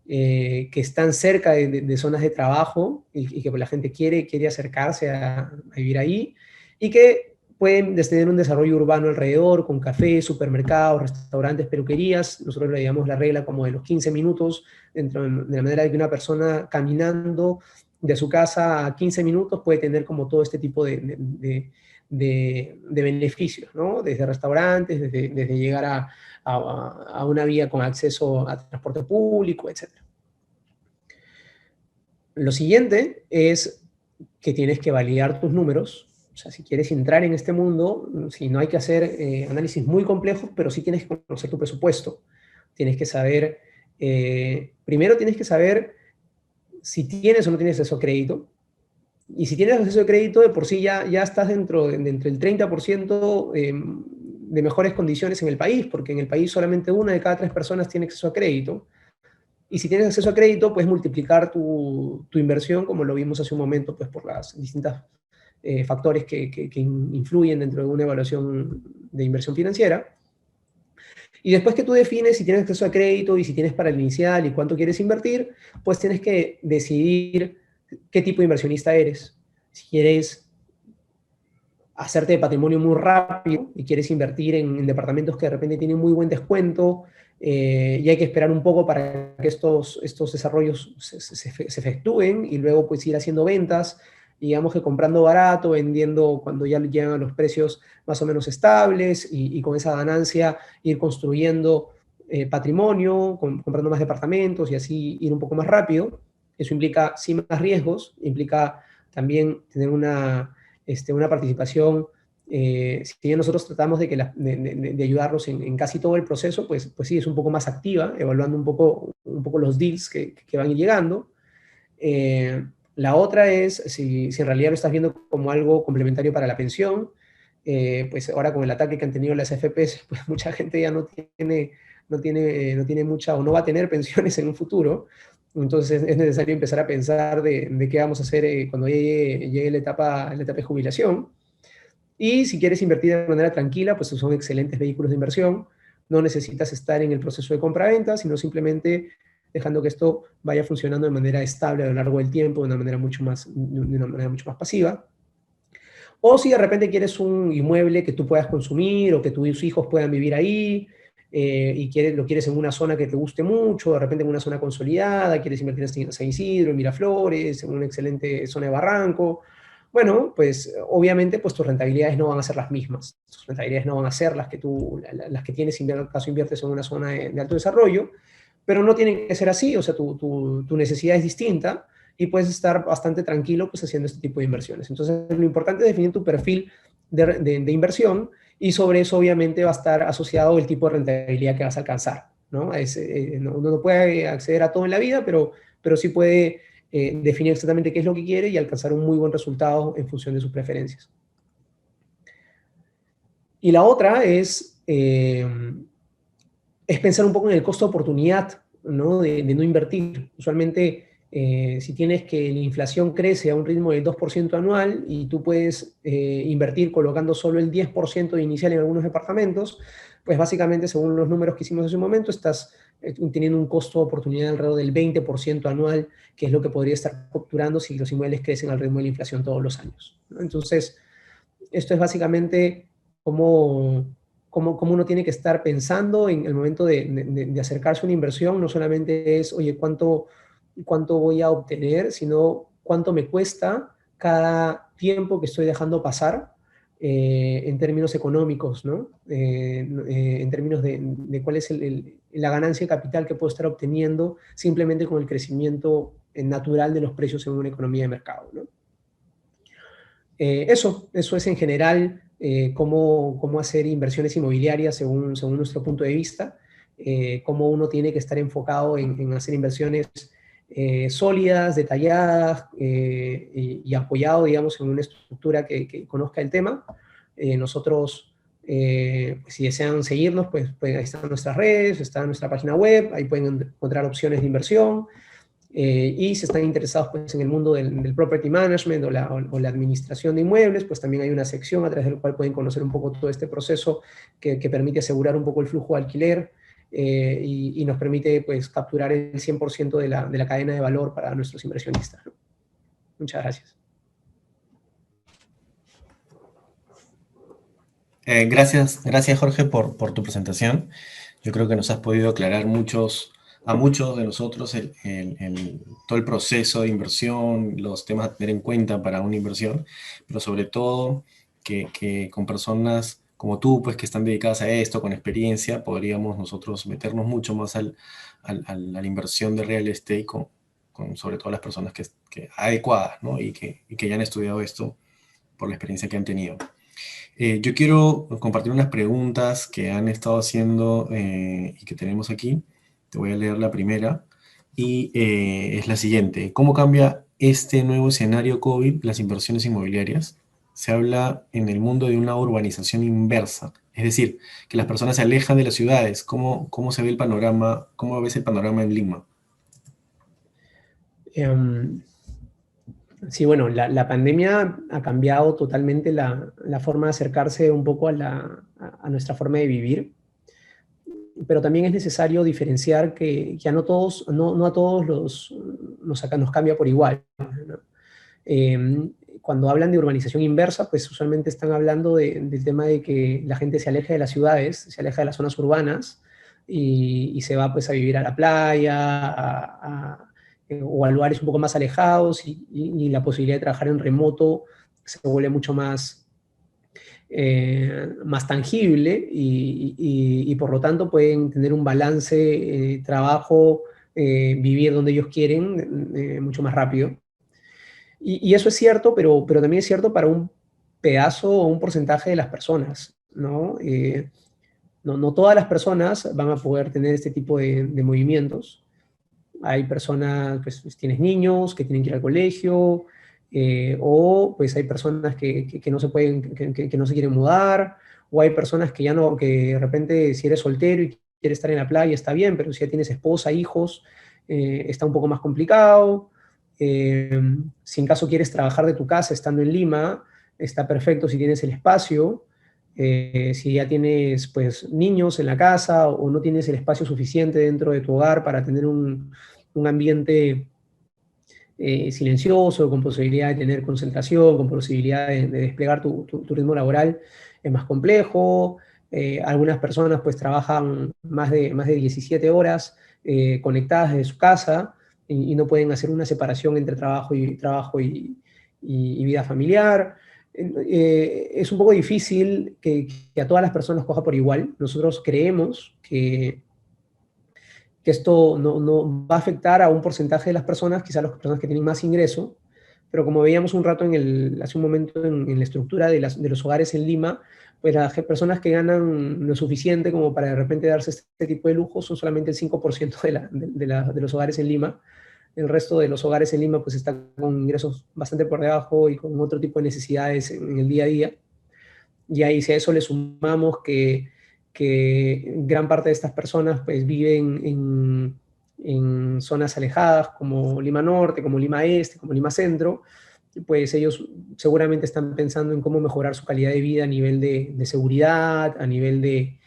que están cerca de zonas de trabajo y que la gente quiere acercarse a vivir ahí, y que pueden tener un desarrollo urbano alrededor, con cafés, supermercados, restaurantes, peluquerías. Nosotros le llamamos la regla como de los 15 minutos, dentro de la manera de que una persona caminando de su casa a 15 minutos puede tener como todo este tipo de beneficios, ¿no? Desde restaurantes, desde llegar a una vía con acceso a transporte público, etc. Lo siguiente es que tienes que validar tus números. O sea, si quieres entrar en este mundo, si no hay que hacer análisis muy complejos, pero sí tienes que conocer tu presupuesto. Tienes que saber, primero tienes que saber si tienes o no tienes acceso a crédito. Y si tienes acceso a crédito, de por sí ya estás dentro del 30% de mejores condiciones en el país, porque en el país solamente una de cada 3 personas tiene acceso a crédito. Y si tienes acceso a crédito, puedes multiplicar tu inversión, como lo vimos hace un momento, pues por las distintas factores que influyen dentro de una evaluación de inversión financiera. Y después que tú defines si tienes acceso a crédito y si tienes para el inicial y cuánto quieres invertir, pues tienes que decidir qué tipo de inversionista eres. Si quieres hacerte de patrimonio muy rápido y quieres invertir en departamentos que de repente tienen muy buen descuento, y hay que esperar un poco para que estos desarrollos se efectúen y luego pues ir haciendo ventas, digamos que comprando barato, vendiendo cuando ya llegan a los precios más o menos estables, y con esa ganancia ir construyendo patrimonio, comprando más departamentos y así ir un poco más rápido. Eso implica sí más riesgos, implica también tener una participación. Si bien nosotros tratamos de ayudarlos en casi todo el proceso, pues sí, es un poco más activa, evaluando un poco los deals que van llegando. La otra es si en realidad lo estás viendo como algo complementario para la pensión, pues ahora con el ataque que han tenido las AFPs, pues mucha gente ya no tiene mucha o no va a tener pensiones en un futuro. Entonces es necesario empezar a pensar de qué vamos a hacer cuando llegue la etapa de jubilación. Y si quieres invertir de manera tranquila, pues son excelentes vehículos de inversión. No necesitas estar en el proceso de compra-venta, sino simplemente dejando que esto vaya funcionando de manera estable a lo largo del tiempo, de una manera mucho más pasiva. O si de repente quieres un inmueble que tú puedas consumir o que tus hijos puedan vivir ahí, y lo quieres en una zona que te guste mucho, de repente en una zona consolidada, quieres invertir en San Isidro, en Miraflores, en una excelente zona de Barranco, bueno, pues obviamente pues tus rentabilidades no van a ser las mismas. Tus rentabilidades no van a ser las que tienes si en caso inviertes en una zona de alto desarrollo, pero no tienen que ser así, o sea, tu necesidad es distinta y puedes estar bastante tranquilo pues haciendo este tipo de inversiones. Entonces, lo importante es definir tu perfil de inversión, y sobre eso obviamente va a estar asociado el tipo de rentabilidad que vas a alcanzar, ¿no? Uno no puede acceder a todo en la vida, pero sí puede definir exactamente qué es lo que quiere y alcanzar un muy buen resultado en función de sus preferencias. Y la otra es pensar un poco en el costo de oportunidad, ¿no? De no invertir. Usualmente, si tienes que la inflación crece a un ritmo del 2% anual y tú puedes invertir colocando solo el 10% de inicial en algunos departamentos, pues básicamente, según los números que hicimos hace un momento, estás teniendo un costo de oportunidad alrededor del 20% anual, que es lo que podría estar capturando si los inmuebles crecen al ritmo de la inflación todos los años, ¿no? Entonces, esto es básicamente cómo uno tiene que estar pensando en el momento de acercarse a una inversión. No solamente es, oye, cuánto voy a obtener, sino cuánto me cuesta cada tiempo que estoy dejando pasar, en términos económicos, ¿no? En términos de cuál es la ganancia de capital que puedo estar obteniendo simplemente con el crecimiento natural de los precios en una economía de mercado, ¿no? Eso es en general cómo hacer inversiones inmobiliarias según nuestro punto de vista, cómo uno tiene que estar enfocado en hacer inversiones sólidas, detalladas, y apoyado, digamos, en una estructura que conozca el tema. Nosotros, pues, si desean seguirnos, pues ahí están nuestras redes, está nuestra página web, ahí pueden encontrar opciones de inversión. Y si están interesados pues, en el mundo del property management o la administración de inmuebles, pues también hay una sección a través de la cual pueden conocer un poco todo este proceso que permite asegurar un poco el flujo de alquiler, y nos permite pues, capturar el 100% de la cadena de valor para nuestros inversionistas, ¿no? Muchas gracias. Gracias Jorge por tu presentación. Yo creo que nos has podido aclarar a muchos de nosotros todo el proceso de inversión, los temas a tener en cuenta para una inversión, pero sobre todo que con personas como tú, pues que están dedicadas a esto, con experiencia, podríamos nosotros meternos mucho más a la inversión de real estate con sobre todo las personas adecuadas, ¿no? Y que ya han estudiado esto por la experiencia que han tenido. Yo quiero compartir unas preguntas que han estado haciendo y que tenemos aquí. Te voy a leer la primera y es la siguiente. ¿Cómo cambia este nuevo escenario COVID las inversiones inmobiliarias? Se habla en el mundo de una urbanización inversa, es decir, que las personas se alejan de las ciudades. ¿Cómo se ve el panorama? ¿Cómo ves el panorama en Lima? Um, Sí, bueno, la pandemia ha cambiado totalmente la forma de acercarse un poco a nuestra forma de vivir, pero también es necesario diferenciar que no a todos nos cambia por igual, ¿no? Cuando hablan de urbanización inversa, pues usualmente están hablando del tema de que la gente se aleja de las ciudades, se aleja de las zonas urbanas y se va pues a vivir a la playa, o a lugares un poco más alejados, y la posibilidad de trabajar en remoto se vuelve mucho más tangible, y por lo tanto pueden tener un balance trabajo, vivir donde ellos quieren, mucho más rápido. Y eso es cierto, pero también es cierto para un pedazo o un porcentaje de las personas, ¿no? No todas las personas van a poder tener este tipo de movimientos. Hay personas, pues tienes niños que tienen que ir al colegio, o pues hay personas que no se pueden, que no se quieren mudar, o hay personas que ya no, que de repente si eres soltero y quieres estar en la playa está bien, pero si ya tienes esposa, hijos, está un poco más complicado. Si en caso quieres trabajar de tu casa estando en Lima, está perfecto si tienes el espacio. Si ya tienes pues niños en la casa o no tienes el espacio suficiente dentro de tu hogar para tener un ambiente silencioso, con posibilidad de tener concentración, con posibilidad de desplegar tu ritmo laboral, es más complejo. Algunas personas pues trabajan más de 17 horas conectadas desde su casa y no pueden hacer una separación entre trabajo y vida familiar. Es un poco difícil que a todas las personas coja por igual. Nosotros creemos que esto no va a afectar a un porcentaje de las personas, quizás las personas que tienen más ingreso, pero como veíamos un rato hace un momento en la estructura de los hogares en Lima, pues las personas que ganan lo suficiente como para de repente darse este tipo de lujos son solamente el 5% de los hogares en Lima. El resto de los hogares en Lima pues están con ingresos bastante por debajo y con otro tipo de necesidades en el día a día. Y ahí si a eso le sumamos que gran parte de estas personas pues viven en zonas alejadas como Lima Norte, como Lima Este, como Lima Centro, pues ellos seguramente están pensando en cómo mejorar su calidad de vida a nivel de seguridad, a nivel de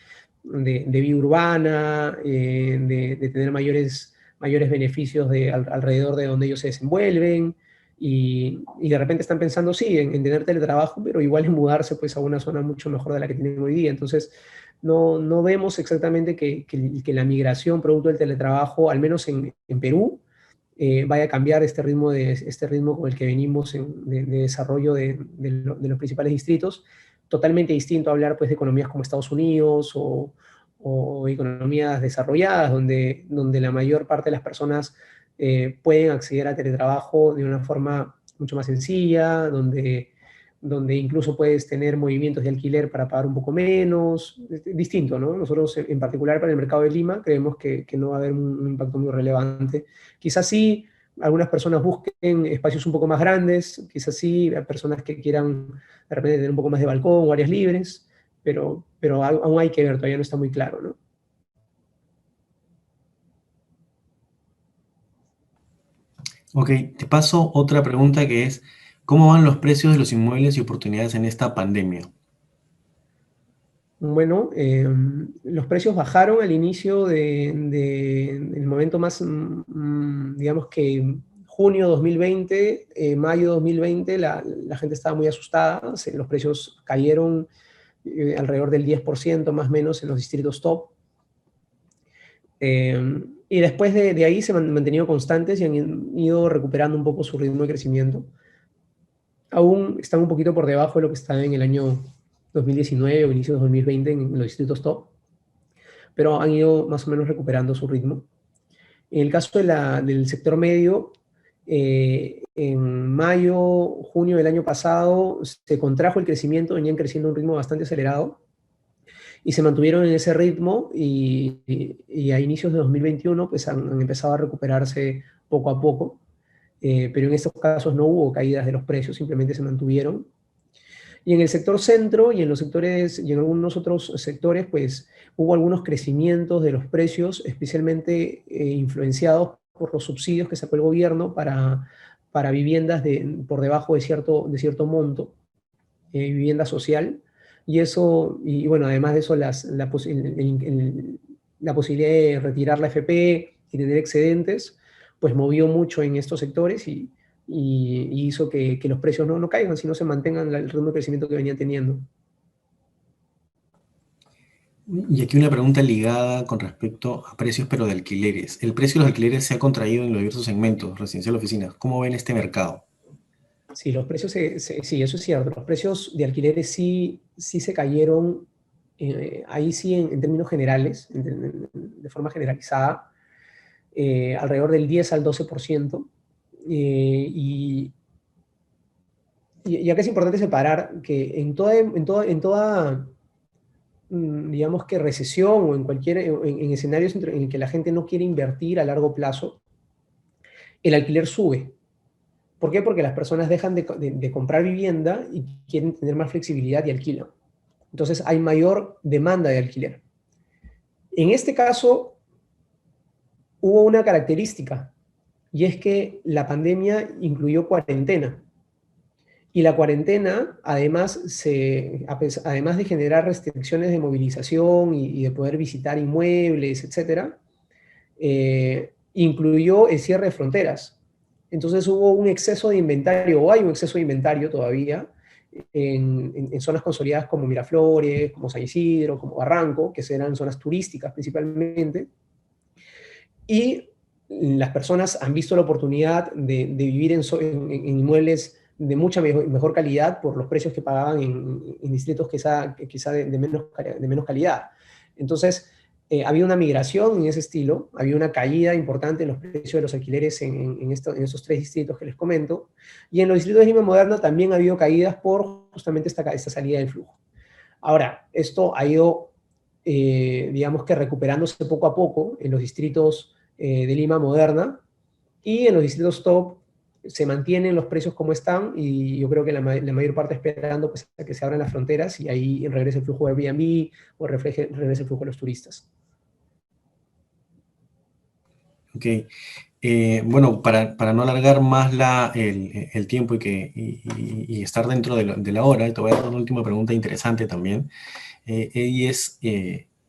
vida urbana, de tener mayores beneficios alrededor de donde ellos se desenvuelven. Y de repente están pensando, sí, en tener teletrabajo, pero igual en mudarse pues, a una zona mucho mejor de la que tienen hoy día. Entonces, no vemos exactamente que la migración producto del teletrabajo, al menos en Perú, vaya a cambiar este ritmo con el que venimos de desarrollo de los principales distritos. Totalmente distinto a hablar pues, de economías como Estados Unidos o economías desarrolladas, donde la mayor parte de las personas pueden acceder a teletrabajo de una forma mucho más sencilla, donde incluso puedes tener movimientos de alquiler para pagar un poco menos, distinto, ¿no? Nosotros en particular para el mercado de Lima creemos que no va a haber un impacto muy relevante. Quizás sí, algunas personas busquen espacios un poco más grandes, quizás sí, personas que quieran de repente tener un poco más de balcón o áreas libres, pero aún hay que ver, todavía no está muy claro, ¿no? Ok, te paso otra pregunta que es, ¿cómo van los precios de los inmuebles y oportunidades en esta pandemia? Bueno, los precios bajaron al inicio del momento más, digamos que junio 2020, mayo 2020, la gente estaba muy asustada, los precios cayeron alrededor del 10% más o menos en los distritos top. Y después de ahí se han mantenido constantes y han ido recuperando un poco su ritmo de crecimiento. Aún están un poquito por debajo de lo que estaba en el año 2019 o inicio de 2020 en los distritos top, pero han ido más o menos recuperando su ritmo. En el caso del sector medio, en mayo, junio del año pasado se contrajo el crecimiento, venían creciendo a un ritmo bastante acelerado y se mantuvieron en ese ritmo y a inicios de 2021 pues han empezado a recuperarse poco a poco, pero en estos casos no hubo caídas de los precios, simplemente se mantuvieron. Y en el sector centro y en los sectores y en algunos otros sectores, pues hubo algunos crecimientos de los precios, especialmente influenciados por los subsidios que sacó el gobierno para viviendas por debajo de cierto monto, vivienda social. Y eso, y bueno, además de eso, la posibilidad de retirar la FP y tener excedentes, pues movió mucho en estos sectores y hizo que los precios no caigan, sino se mantengan el ritmo de crecimiento que venían teniendo. Y aquí una pregunta ligada con respecto a precios, pero de alquileres. El precio de los alquileres se ha contraído en los diversos segmentos, residencial, oficinas. ¿Cómo ven este mercado? Sí, los precios, sí, eso es cierto. Los precios de alquileres sí se cayeron, ahí sí en términos generales, de forma generalizada, alrededor del 10 al 12%. Y, y acá es importante separar que digamos que recesión o en escenarios en que la gente no quiere invertir a largo plazo, el alquiler sube. ¿Por qué? Porque las personas dejan de comprar vivienda y quieren tener más flexibilidad y alquilan. Entonces hay mayor demanda de alquiler. En este caso hubo una característica, y es que la pandemia incluyó cuarentena. Y la cuarentena, además de generar restricciones de movilización y de poder visitar inmuebles, etcétera, incluyó el cierre de fronteras. Entonces hubo un exceso de inventario, o hay un exceso de inventario todavía, en zonas consolidadas como Miraflores, como San Isidro, como Barranco, que eran zonas turísticas principalmente, y las personas han visto la oportunidad de vivir en inmuebles de mucha mejor calidad por los precios que pagaban en distritos quizá de menos calidad. Entonces, había una migración en ese estilo, había una caída importante en los precios de los alquileres en esos tres distritos que les comento, y en los distritos de Lima Moderna también ha habido caídas por justamente esta salida del flujo. Ahora, esto ha ido, digamos que recuperándose poco a poco en los distritos de Lima Moderna, y en los distritos top se mantienen los precios como están, y yo creo que la mayor parte esperando pues, a que se abran las fronteras y ahí regrese el flujo de Airbnb o regrese el flujo de los turistas. Ok. Bueno, para no alargar más el tiempo y estar dentro de la hora, te voy a dar una última pregunta interesante también. Y es,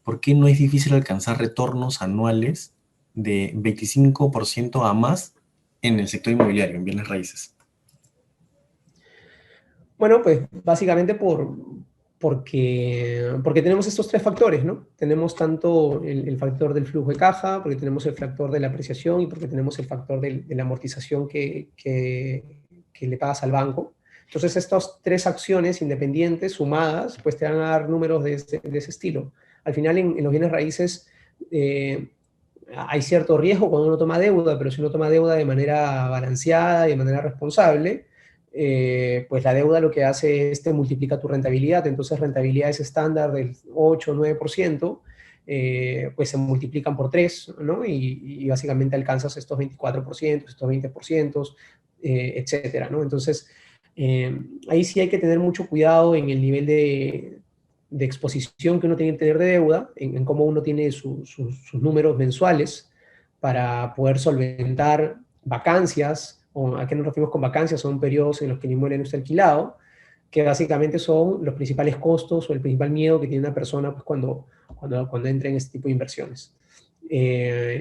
¿por qué no es difícil alcanzar retornos anuales de 25% a más en el sector inmobiliario, en bienes raíces? Bueno, pues básicamente porque tenemos estos tres factores, ¿no? Tenemos tanto el factor del flujo de caja, porque tenemos el factor de la apreciación y porque tenemos el factor de la amortización que le pagas al banco. Entonces, estas tres acciones independientes, sumadas, pues te van a dar números de ese estilo. Al final, en los bienes raíces, eh, hay cierto riesgo cuando uno toma deuda, pero si uno toma deuda de manera balanceada y de manera responsable, pues la deuda lo que hace es te multiplica tu rentabilidad. Entonces rentabilidades estándar del 8 o 9%, pues se multiplican por 3, ¿no? Y básicamente alcanzas estos 24%, estos 20%, etcétera, ¿no? Entonces, ahí sí hay que tener mucho cuidado en el nivel de exposición que uno tiene que tener de deuda, en cómo uno tiene sus números mensuales para poder solventar vacancias. O ¿a qué nos referimos con vacancias? Son periodos en los que el inmueble no está alquilado, que básicamente son los principales costos o el principal miedo que tiene una persona pues, cuando entra en este tipo de inversiones.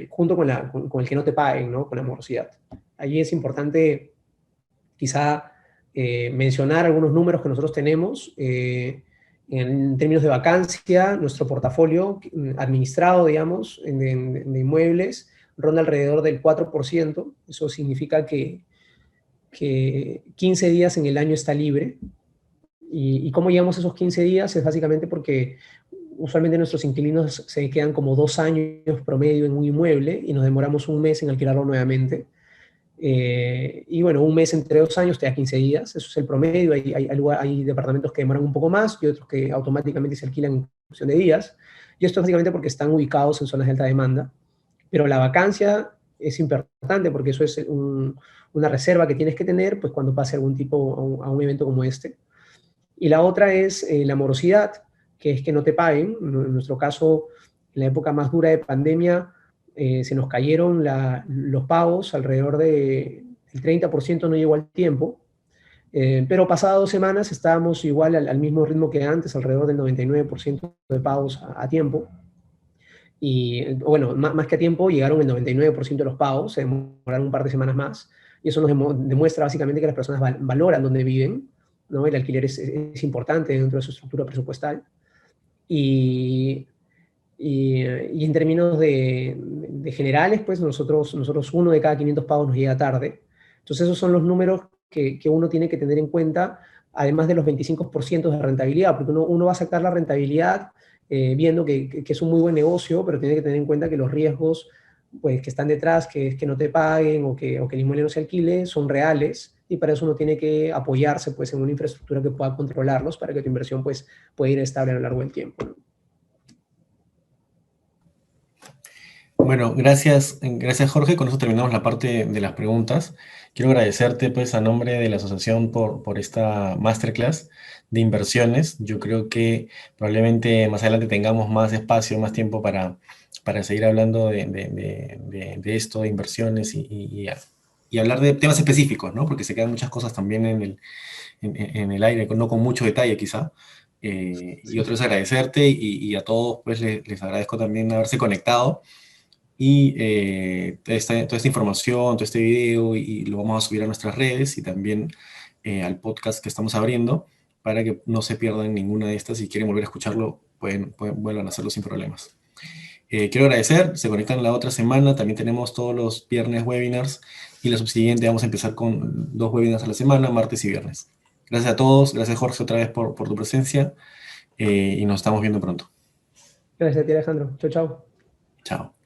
Junto con el que no te paguen, ¿no? Con la morosidad. Ahí es importante quizá mencionar algunos números que nosotros tenemos. En términos de vacancia, nuestro portafolio administrado, digamos, de inmuebles, ronda alrededor del 4%. Eso significa que 15 días en el año está libre. ¿Y cómo llegamos a esos 15 días? Es básicamente porque usualmente nuestros inquilinos se quedan como 2 años promedio en un inmueble y nos demoramos un mes en alquilarlo nuevamente. Y bueno, un mes entre 2 años te da 15 días, eso es el promedio. Hay departamentos que demoran un poco más y otros que automáticamente se alquilan en función de días. Y esto es básicamente porque están ubicados en zonas de alta demanda. Pero la vacancia es importante porque eso es una reserva que tienes que tener pues, cuando pase algún tipo a un evento como este. Y la otra es la morosidad, que es que no te paguen. En nuestro caso, en la época más dura de pandemia, se nos cayeron los pagos, alrededor del 30% no llegó al tiempo, pero pasadas 2 semanas estábamos igual al mismo ritmo que antes, alrededor del 99% de pagos a tiempo. Y bueno, más que a tiempo, llegaron el 99% de los pagos, se demoraron un par de semanas más, y eso nos demuestra básicamente que las personas valoran donde viven, ¿no? El alquiler es importante dentro de su estructura presupuestal. Y, y en términos de generales, pues nosotros uno de cada 500 pagos nos llega tarde. Entonces esos son los números que uno tiene que tener en cuenta, además de los 25% de rentabilidad, porque uno va a sacar la rentabilidad viendo que es un muy buen negocio, pero tiene que tener en cuenta que los riesgos pues, que están detrás, que es que no te paguen o que el inmueble no se alquile, son reales, y para eso uno tiene que apoyarse pues, en una infraestructura que pueda controlarlos para que tu inversión pues, pueda ir estable a lo largo del tiempo, ¿no? Bueno, gracias Jorge. Con eso terminamos la parte de las preguntas. Quiero agradecerte, pues, a nombre de la asociación por esta masterclass de inversiones. Yo creo que probablemente más adelante tengamos más espacio, más tiempo para seguir hablando de esto, de inversiones y hablar de temas específicos, ¿no? Porque se quedan muchas cosas también en el aire, no con mucho detalle quizá. Y Sí, otro es agradecerte y a todos pues les agradezco también haberse conectado y toda esta información, todo este video y lo vamos a subir a nuestras redes y también al podcast que estamos abriendo para que no se pierdan ninguna de estas. Si quieren volver a escucharlo, vuelvan a hacerlo sin problemas. Quiero agradecer, se conectan la otra semana, también tenemos todos los viernes webinars y la subsiguiente vamos a empezar con 2 webinars a la semana, martes y viernes. Gracias a todos, gracias Jorge otra vez por tu presencia y nos estamos viendo pronto. gracias a ti, Alejandro. Chao, chao. Chao.